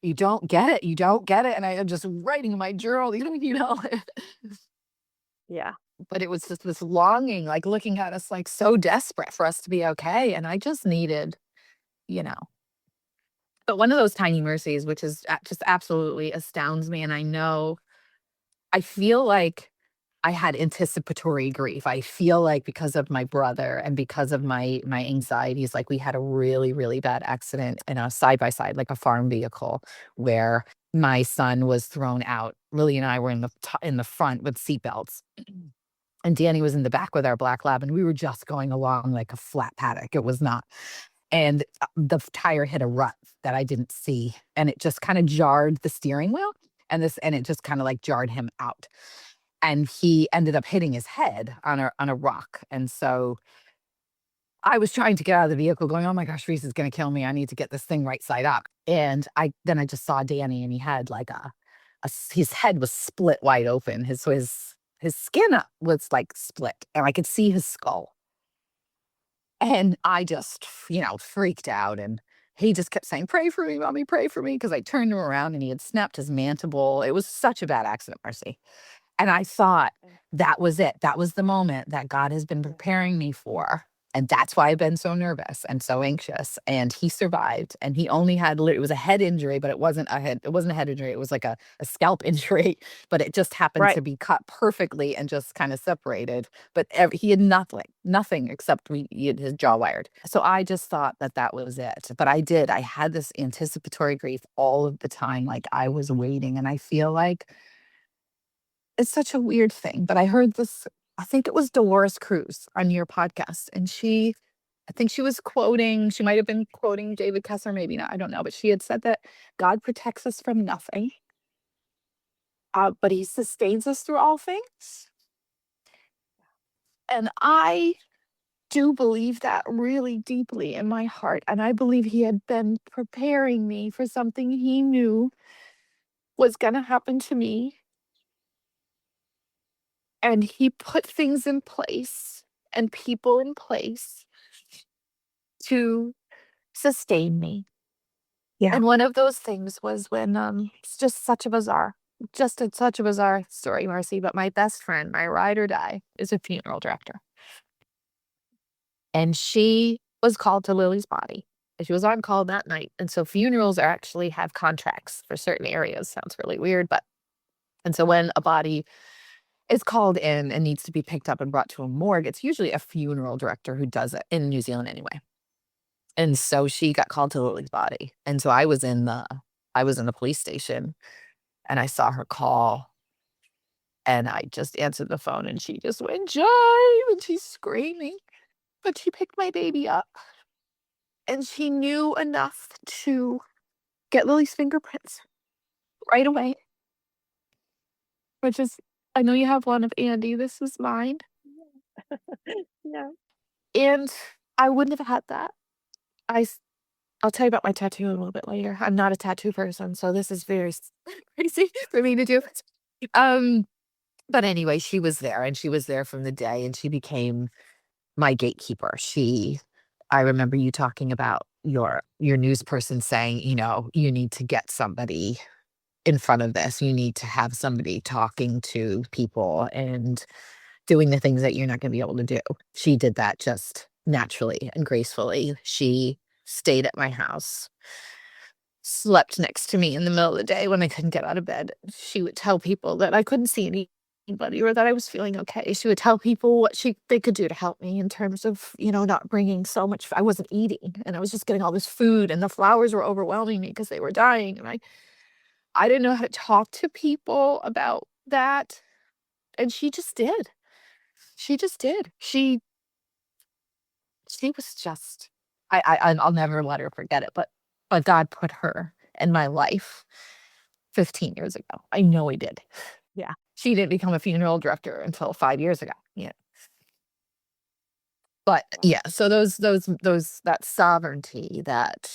you don't get it. You don't get it. And I am just writing in my journal, Yeah. But it was just this longing, like looking at us like so desperate for us to be okay. And I just needed, but one of those tiny mercies, which is just absolutely astounds me. And I feel like I had anticipatory grief. I feel like because of my brother and because of my anxieties, like we had a really, really bad accident in a side by side, like a farm vehicle, where my son was thrown out. Lily and I were in the front with seatbelts, and Danny was in the back with our black lab, and we were just going along like a flat paddock. It was not. And the tire hit a rut that I didn't see, and it just kind of jarred the steering wheel, and it just kind of like jarred him out. And he ended up hitting his head on a rock. And so I was trying to get out of the vehicle going, oh my gosh, Reese is going to kill me. I need to get this thing right side up. And I just saw Danny, and he had like his head was split wide open. His skin was like split, and I could see his skull. And I just, freaked out. And he just kept saying, pray for me, mommy, pray for me. Because I turned him around and he had snapped his mandible. It was such a bad accident, Marcy. And I thought that was it. That was the moment that God has been preparing me for. And that's why I've been so nervous and so anxious. And he survived. And he only had, it was a head injury, but it wasn't a head injury. It was like a scalp injury, but it just happened to be cut perfectly and just kind of separated. But he had nothing except he had his jaw wired. So I just thought that was it. But I had this anticipatory grief all of the time. Like I was waiting, and I feel like it's such a weird thing, but I heard this, I think it was Dolores Cruz on your podcast, and I think she might have been quoting David Kessler, maybe not, I don't know, but she had said that God protects us from nothing, but he sustains us through all things. And I do believe that really deeply in my heart, and I believe he had been preparing me for something he knew was going to happen to me. And he put things in place and people in place to sustain me. Yeah. And one of those things was when it's just such a bizarre story, Marcy, but my best friend, my ride or die, is a funeral director. And she was called to Lily's body. And she was on call that night. And so funerals actually have contracts for certain areas. Sounds really weird, and so when a body is called in and needs to be picked up and brought to a morgue, it's usually a funeral director who does it, in New Zealand anyway. And so she got called to Lily's body. And so I was in the police station, and I saw her call, and I just answered the phone, and she just went, Jive, and she's screaming. But she picked my baby up, and she knew enough to get Lily's fingerprints right away, which is, I know you have one of Andy. This is mine. Yeah. And I wouldn't have had that. I'll tell you about my tattoo a little bit later. I'm not a tattoo person, so this is very crazy for me to do. But anyway, she was there, and she was there from the day, and she became my gatekeeper. I remember you talking about your news person saying, you need to get somebody in front of this. You need to have somebody talking to people and doing the things that you're not going to be able to do. She did that just naturally and gracefully. She stayed at my house, slept next to me in the middle of the day when I couldn't get out of bed. She would tell people that I couldn't see anybody or that I was feeling okay. She would tell people what they could do to help me in terms of, not bringing so much. I wasn't eating, and I was just getting all this food, and the flowers were overwhelming me because they were dying. And I didn't know how to talk to people about that. And she just did. She just did. She was just, I'll never let her forget it, but God put her in my life 15 years ago. I know he did. Yeah. She didn't become a funeral director until 5 years ago. Yeah. But yeah, so that sovereignty, that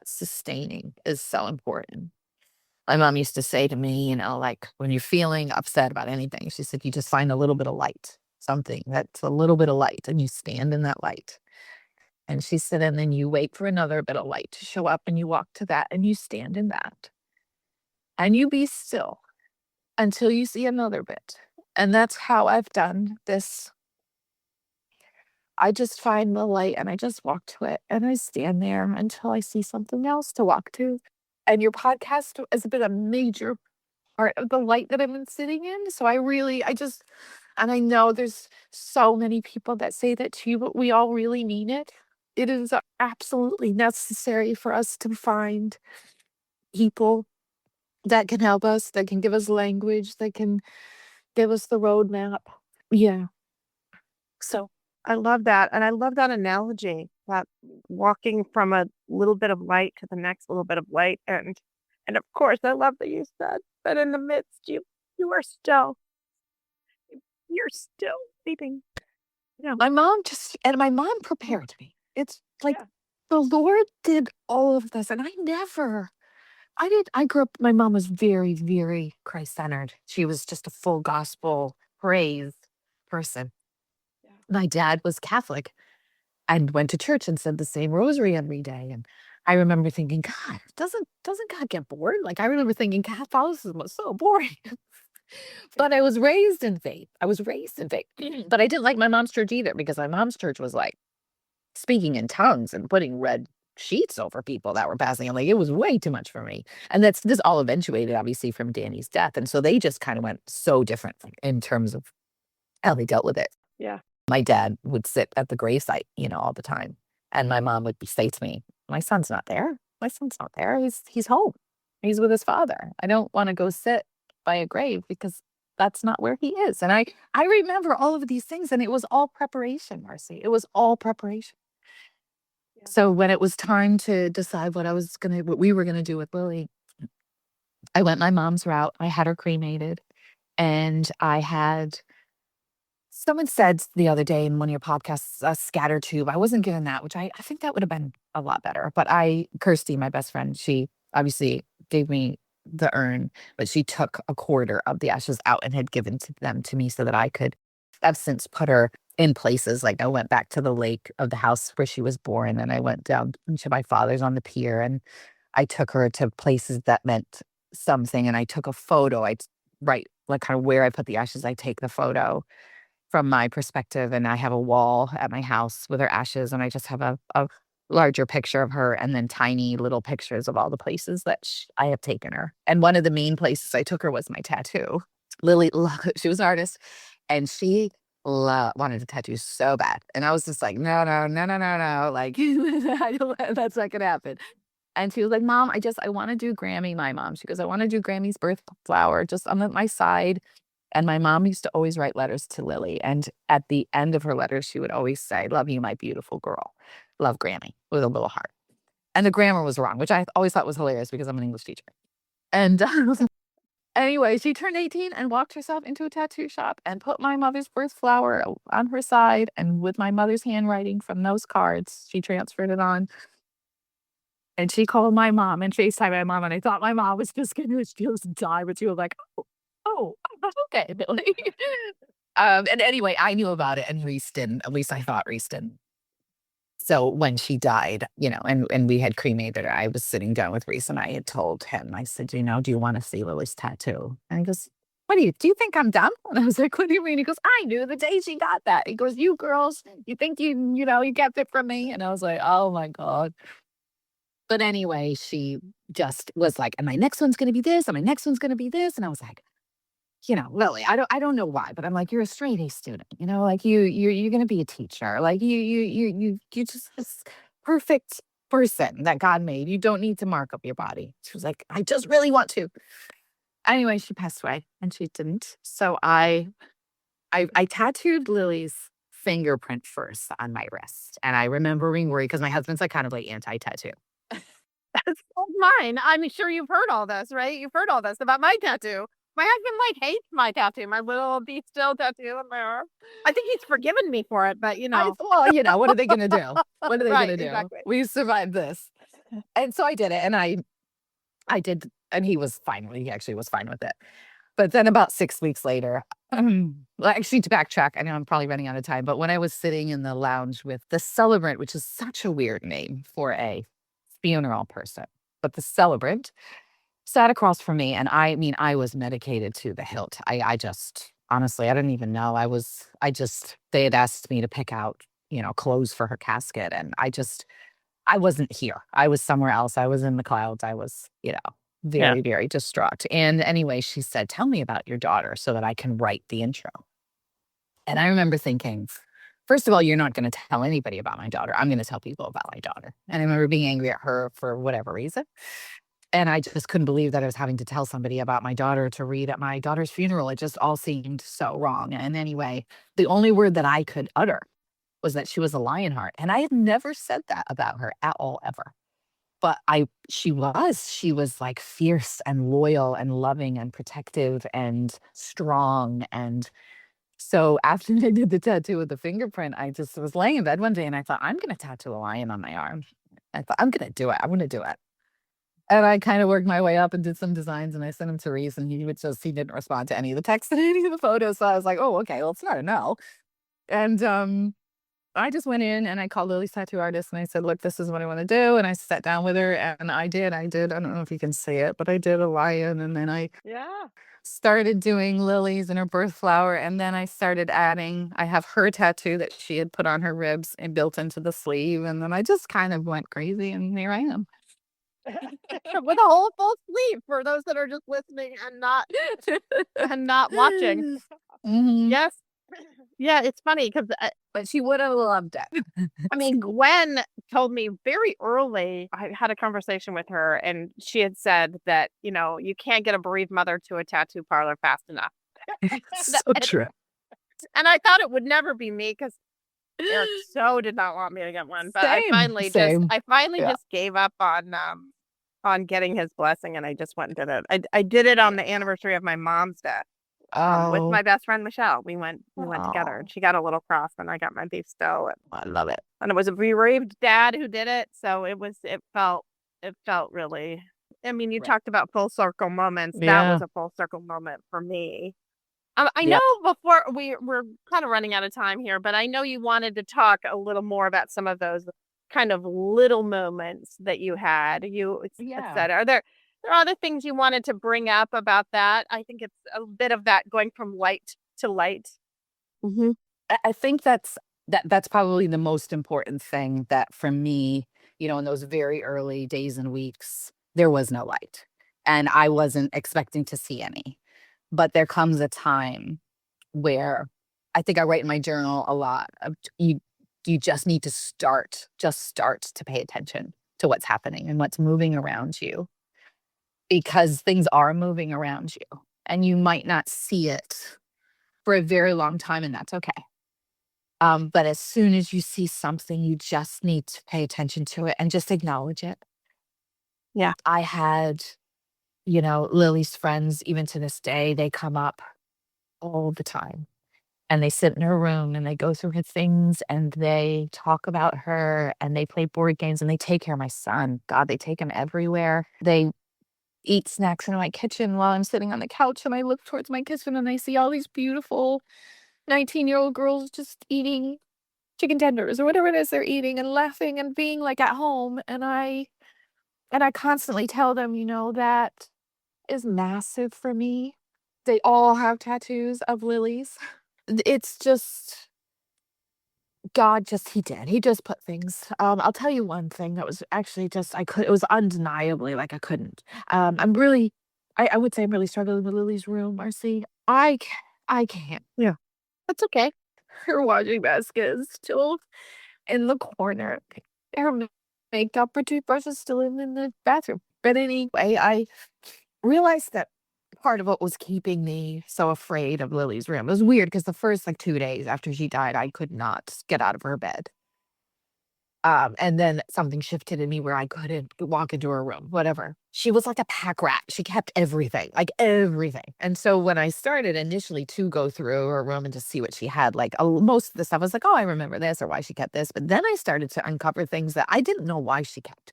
sustaining is so important. My mom used to say to me, like when you're feeling upset about anything, she said, you just find a little bit of light, something that's a little bit of light, and you stand in that light. And she said, and then you wait for another bit of light to show up, and you walk to that, and you stand in that. And you be still until you see another bit. And that's how I've done this. I just find the light, and I just walk to it, and I stand there until I see something else to walk to. And your podcast has been a major part of the light that I've been sitting in. So and I know there's so many people that say that to you, but we all really mean it. It is absolutely necessary for us to find people that can help us, that can give us language, that can give us the roadmap. Yeah. So I love that. And I love that analogy, that walking from a little bit of light to the next little bit of light. And of course, I love that you said that in the midst you are still, you're still leading. Yeah. my mom prepared me. It's like Yeah. the Lord did all of this. And I grew up, my mom was very, very Christ centered. She was just a full gospel praise person. Yeah. My dad was Catholic and went to church and said the same rosary every day. And I remember thinking, God, doesn't God get bored? Like I remember thinking Catholicism was so boring. But I was raised in faith. But I didn't like my mom's church either, because my mom's church was like speaking in tongues and putting red sheets over people that were passing. I'm like, it was way too much for me. And this all eventuated obviously from Danny's death. And so they just kind of went so different in terms of how they dealt with it. Yeah. My dad would sit at the gravesite, all the time. And my mom would say to me, my son's not there. My son's not there. He's home. He's with his father. I don't want to go sit by a grave because that's not where he is. And I remember all of these things, and it was all preparation, Marcy. It was all preparation. Yeah. So when it was time to decide what we were gonna do with Lily, I went my mom's route. I had her cremated, and someone said the other day in one of your podcasts, a scatter tube. I wasn't given that, which I think that would have been a lot better. But Kirsty, my best friend, she obviously gave me the urn, but she took a quarter of the ashes out and had given them to me so that I could. I've since put her in places. Like I went back to the lake of the house where she was born, and I went down to my father's on the pier, and I took her to places that meant something. And I took a photo. Right, like kind of where I put the ashes, I take the photo from my perspective, and I have a wall at my house with her ashes, and I just have a larger picture of her and then tiny little pictures of all the places that I have taken her. And one of the main places I took her was my tattoo. Lily, she was an artist, and she wanted a tattoo so bad. And I was just like, no, no, no, no, no, no. Like, that's not gonna happen. And she was like, Mom, I want to do Grammy, my mom. She goes, I want to do Grammy's birth flower just on my side. And my mom used to always write letters to Lily. And at the end of her letters, she would always say, love you, my beautiful girl. Love Grammy, with a little heart. And the grammar was wrong, which I always thought was hilarious because I'm an English teacher. And anyway, she turned 18 and walked herself into a tattoo shop and put my mother's birth flower on her side. And with my mother's handwriting from those cards, she transferred it on. And she called my mom and FaceTimed my mom. And I thought my mom was just going to die, but she was like, oh, okay, Billy. And anyway, I knew about it, and Reese didn't. At least I thought Reese didn't. So when she died, and we had cremated her, I was sitting down with Reese, and I had told him, I said, do you want to see Lily's tattoo? And he goes, do you think I'm dumb? And I was like, what do you mean? He goes, I knew the day she got that. He goes, you girls, you think you kept it from me? And I was like, oh my God. But anyway, she just was like, and my next one's going to be this, and my next one's going to be this. And I was like, Lily, I don't know why, but I'm like, you're a straight A student, like you're going to be a teacher. Like you just this perfect person that God made. You don't need to mark up your body. She was like, I just really want to. Anyway, she passed away, and she didn't. So I tattooed Lily's fingerprint first on my wrist. And I remember being worried because my husband's like kind of like anti-tattoo. That's mine. I'm sure you've heard all this, right? You've heard all this about my tattoo. My husband hates my tattoo, my little be still tattoo on my arm. I think he's forgiven me for it, but what are they gonna do? What are they Right, gonna do? exactly. We survived this. And so I did it, and I did, and he was fine. He actually was fine with it. But then about 6 weeks later, well, actually, to backtrack, I know I'm probably running out of time, but when I was sitting in the lounge with the celebrant, which is such a weird name for a funeral person, but the celebrant sat across from me, and I was medicated to the hilt. I just, honestly, I didn't even know. They had asked me to pick out, clothes for her casket, and I wasn't here. I was somewhere else. I was in the clouds. I was, very, very distraught. And anyway, she said, tell me about your daughter so that I can write the intro. And I remember thinking, first of all, you're not going to tell anybody about my daughter. I'm going to tell people about my daughter. And I remember being angry at her for whatever reason. And I just couldn't believe that I was having to tell somebody about my daughter to read at my daughter's funeral. It just all seemed so wrong. And anyway, the only word that I could utter was that she was a lionheart. And I had never said that about her at all, ever. But she was like fierce and loyal and loving and protective and strong. And so after I did the tattoo with the fingerprint, I just was laying in bed one day and I thought, I'm going to tattoo a lion on my arm. I thought, I'm going to do it. I'm going to do it. And I kind of worked my way up and did some designs and I sent him to Reese and he didn't respond to any of the text and any of the photos. So I was like, oh, okay, well, it's not a no. And I just went in and I called Lily's tattoo artist and I said, look, this is what I want to do. And I sat down with her and I did. I don't know if you can see it, but I did a lion. And then I started doing lilies and her birth flower. And then I started adding, I have her tattoo that she had put on her ribs and built into the sleeve. And then I just kind of went crazy and here I am. With a whole full sleeve for those that are just listening and not watching. Mm-hmm. Yes. Yeah, it's funny because but she would have loved it. I mean, Gwen told me very early, I had a conversation with her and she had said that, you can't get a bereaved mother to a tattoo parlor fast enough. So true. And I thought it would never be me because Eric so did not want me to get one. But I finally just gave up on getting his blessing and I just went and did it. I did it on the anniversary of my mom's death. With my best friend Michelle. We went together and she got a little cross and I got my beef stew. I love it. And it was a bereaved dad who did it. So it felt really, I mean, you talked about full circle moments. Yeah. That was a full circle moment for me. I know before we're kind of running out of time here, but I know you wanted to talk a little more about some of those kind of little moments that you had. You said, are there other things you wanted to bring up about that? I think it's a bit of that going from light to light. Mm-hmm. I think that's probably the most important thing that for me, in those very early days and weeks, there was no light and I wasn't expecting to see any. But there comes a time where I think I write in my journal a lot. You just need to start to pay attention to what's happening and what's moving around you. Because things are moving around you and you might not see it for a very long time and that's okay. But as soon as you see something, you just need to pay attention to it and just acknowledge it. Yeah. I had, Lily's friends, even to this day, they come up all the time and they sit in her room and they go through her things and they talk about her and they play board games and they take care of my son. God, they take him everywhere. They eat snacks in my kitchen while I'm sitting on the couch and I look towards my kitchen and I see all these beautiful 19-year-old girls just eating chicken tenders or whatever it is they're eating and laughing and being like at home. And I constantly tell them, that is massive for me. They all have tattoos of lilies. It's just God he just put things. I'll tell you one thing that was actually it was undeniably like I couldn't. I would say I'm really struggling with Lily's room, Marcy. I can't. Yeah. That's okay. Her washing basket is still in the corner. Her makeup, her toothbrush is still in the bathroom. But anyway, I realized that part of what was keeping me so afraid of Lily's room. It was weird because the first 2 days after she died, I could not get out of her bed. And then something shifted in me where I couldn't walk into her room, whatever. She was like a pack rat. She kept everything, like everything. And so when I started initially to go through her room and to see what she had, most of the stuff, I was like, oh, I remember this or why she kept this. But then I started to uncover things that I didn't know why she kept.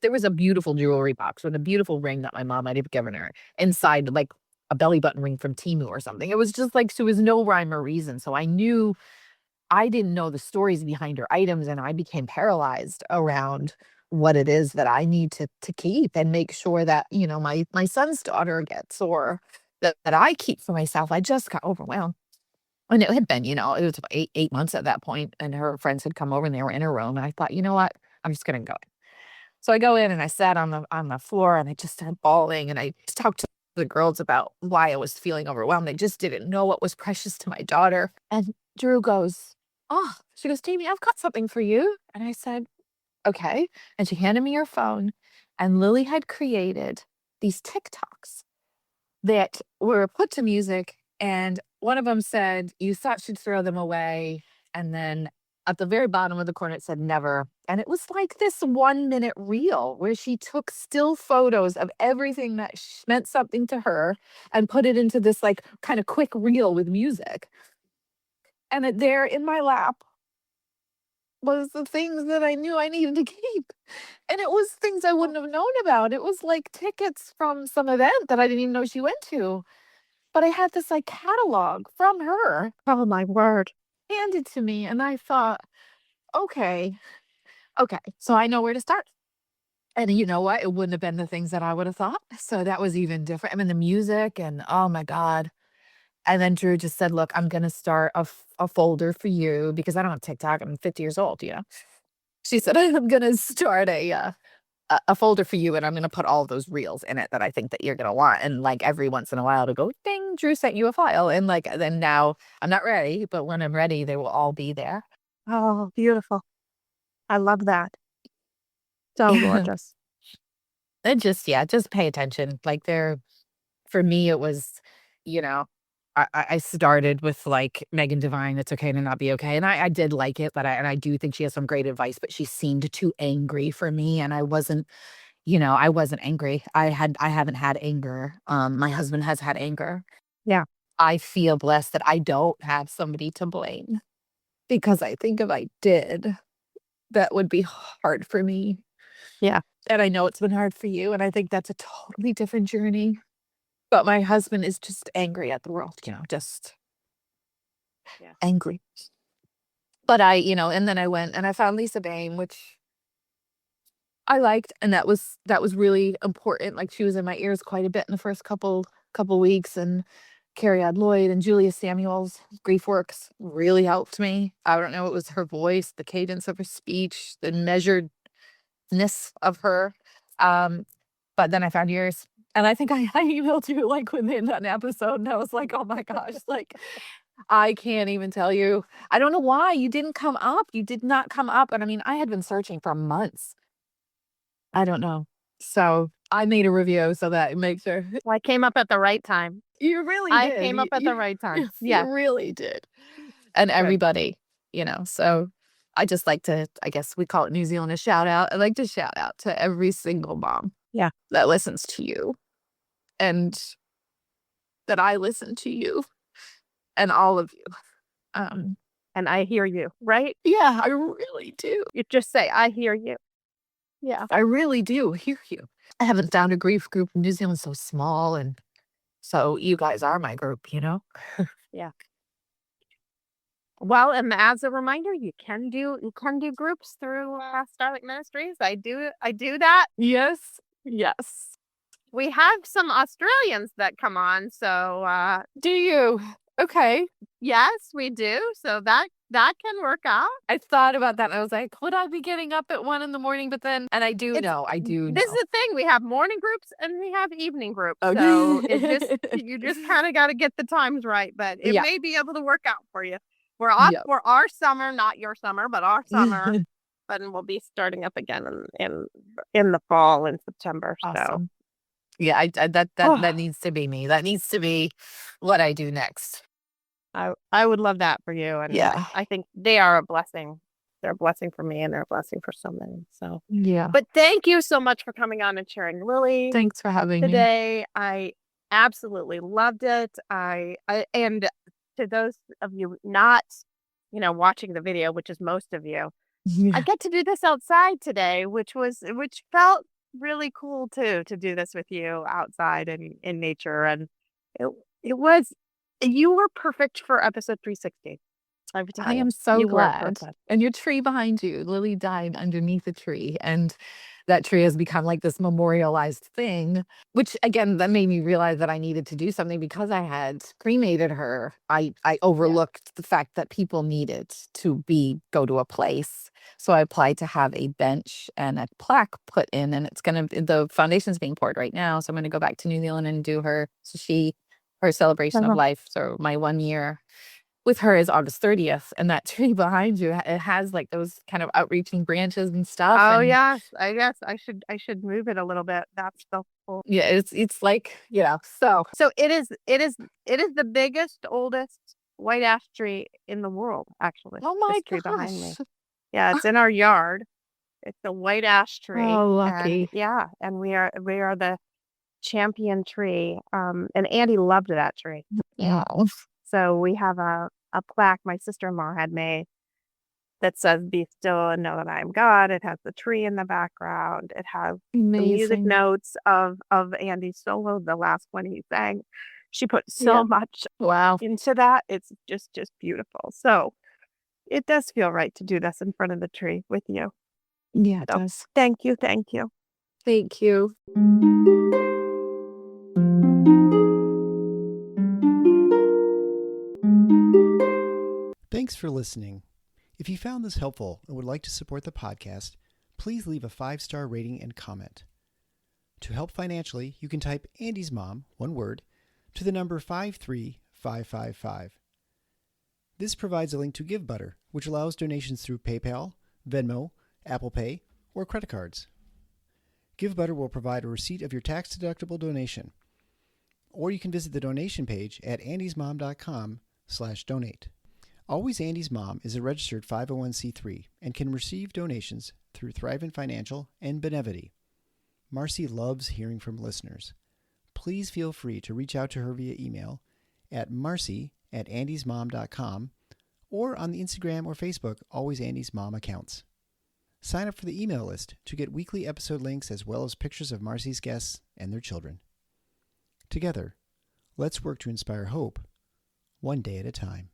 There was a beautiful jewelry box with a beautiful ring that my mom might have given her inside, a belly button ring from Temu or something. It was just there was no rhyme or reason. So I didn't know the stories behind her items and I became paralyzed around what it is that I need to keep and make sure that, my son's daughter gets or that I keep for myself. I just got overwhelmed. And it had been, it was about 8 months at that point and her friends had come over and they were in her room and I thought, you know what, I'm just going to go. So I go in and I sat on the floor and I just started bawling and I just talked to the girls about why I was feeling overwhelmed. I just didn't know what was precious to my daughter. And Drew goes, she goes, Jamie, I've got something for you. And I said, okay. And she handed me her phone and Lily had created these TikToks that were put to music. And one of them said, you thought she'd throw them away. And then at the very bottom of the corner, it said never. And it was like this 1-minute reel where she took still photos of everything that meant something to her and put it into this like kind of quick reel with music. And there in my lap was the things that I knew I needed to keep. And it was things I wouldn't have known about. It was like tickets from some event that I didn't even know she went to. But I had this like catalog from her. Oh my word. Handed to me. And I thought, okay, so I know where to start. And you know what? It wouldn't have been the things that I would have thought. So that was even different. I mean, the music and oh my God. And then Drew just said, look, I'm going to start a folder for you because I don't have TikTok. I'm 50 years old, you know? She said, I'm going to start a folder for you and I'm going to put all of those reels in it that I think that you're going to want. And like every once in a while to go, ding, Drew sent you a file. And like, then now I'm not ready, but when I'm ready, they will all be there. Oh, beautiful. I love that. So gorgeous. And just pay attention. Like for me, it was, you know, I started with like Megan Devine, It's Okay to Not Be Okay. And I did like it, but I do think she has some great advice, but she seemed too angry for me. And I wasn't angry. I haven't had anger. My husband has had anger. Yeah. I feel blessed that I don't have somebody to blame because I think if I did, that would be hard for me. Yeah. And I know it's been hard for you. And I think that's a totally different journey. But my husband is just angry at the world, just angry. But and then I went and I found Lisa Bain, which I liked. And that was really important. Like she was in my ears quite a bit in the first couple weeks. And Carrie Ann Lloyd and Julia Samuels, Grief Works, really helped me. I don't know, it was her voice, the cadence of her speech, the measuredness of her. But then I found yours. And I think I emailed you like within an episode and I was like, oh my gosh, like I can't even tell you. I don't know why you didn't come up. You did not come up. And I mean, I had been searching for months. I don't know. So I made a review so that it makes sure. Well, I came up at the right time. You really I did. came up at the right time. Yeah. You really did. And everybody, so I just like to, I guess we call it New Zealand a shout out. I like to shout out to every single mom. Yeah. That listens to you. And that I listen to you and all of you. And I hear you, right? Yeah, I really do. You just say, I hear you. Yeah. I really do hear you. I haven't found a grief group in New Zealand so small. And so you guys are my group, Yeah. Well, and as a reminder, you can do groups through Starlight Ministries. I do that. Yes. We have some Australians that come on, so Do you? Okay. yes, we do. So that can work out. I thought about that and I was like, would I be getting up at 1 a.m? But then, and I do know. This is the thing. We have morning groups and we have evening groups. Okay. So you just kind of got to get the times right, but it may be able to work out for you. We're off for our summer, not your summer, but our summer. But we'll be starting up again in the fall in September. Awesome. So yeah, that needs to be me. That needs to be what I do next. I would love that for you. And I think they are a blessing. They're a blessing for me and they're a blessing for so many. So but thank you so much for coming on and sharing Lily. Thanks for having me today. I absolutely loved it. And to those of you not, watching the video, which is most of you, I get to do this outside today, which felt really cool too, to do this with you outside and in nature. And you were perfect for episode 360. I would I tell you, am so you were glad. perfect. And your tree behind you, Lily died underneath a tree, and that tree has become like this memorialized thing, which again, that made me realize that I needed to do something because I had cremated her. I overlooked the fact that people needed to go to a place. So I applied to have a bench and a plaque put in, and the foundation's being poured right now. So I'm gonna go back to New Zealand and do her her celebration of life. So my 1 year with her is August 30th, and that tree behind you, it has like those kind of outreaching branches and stuff. Oh And yes, I guess I should move it a little bit. That's the whole. yeah, it's like, so So it is the biggest, oldest white ash tree in the world, actually. oh my This tree behind me. gosh. Yeah, it's in our yard. It's a white ash tree, Oh, and lucky. yeah, and we are the champion tree. And Andy loved that tree. Yeah. So we have a plaque my sister-in-law had made that says "Be still and know that I am God." It has the tree in the background. It has the music Amazing. notes of Andy's solo, the last one he sang. She put Yeah. so much Wow. into that. It's just beautiful. So it does feel right to do this in front of the tree with you. Yeah, it So does. thank you, thank you. Thank you. Thanks for listening. If you found this helpful and would like to support the podcast, please leave a 5-star rating and comment. To help financially, you can type Andy's Mom, one word, to the number 53555. This provides a link to GiveButter, which allows donations through PayPal, Venmo, Apple Pay, or credit cards. GiveButter will provide a receipt of your tax-deductible donation, or you can visit the donation page at andysmom.com/donate. Always Andy's Mom is a registered 501c3 and can receive donations through Thrivent Financial and Benevity. Marcy loves hearing from listeners. Please feel free to reach out to her via email at marcy@andysmom.com or on the Instagram or Facebook Always Andy's Mom accounts. Sign up for the email list to get weekly episode links as well as pictures of Marcy's guests and their children. Together, let's work to inspire hope, one day at a time.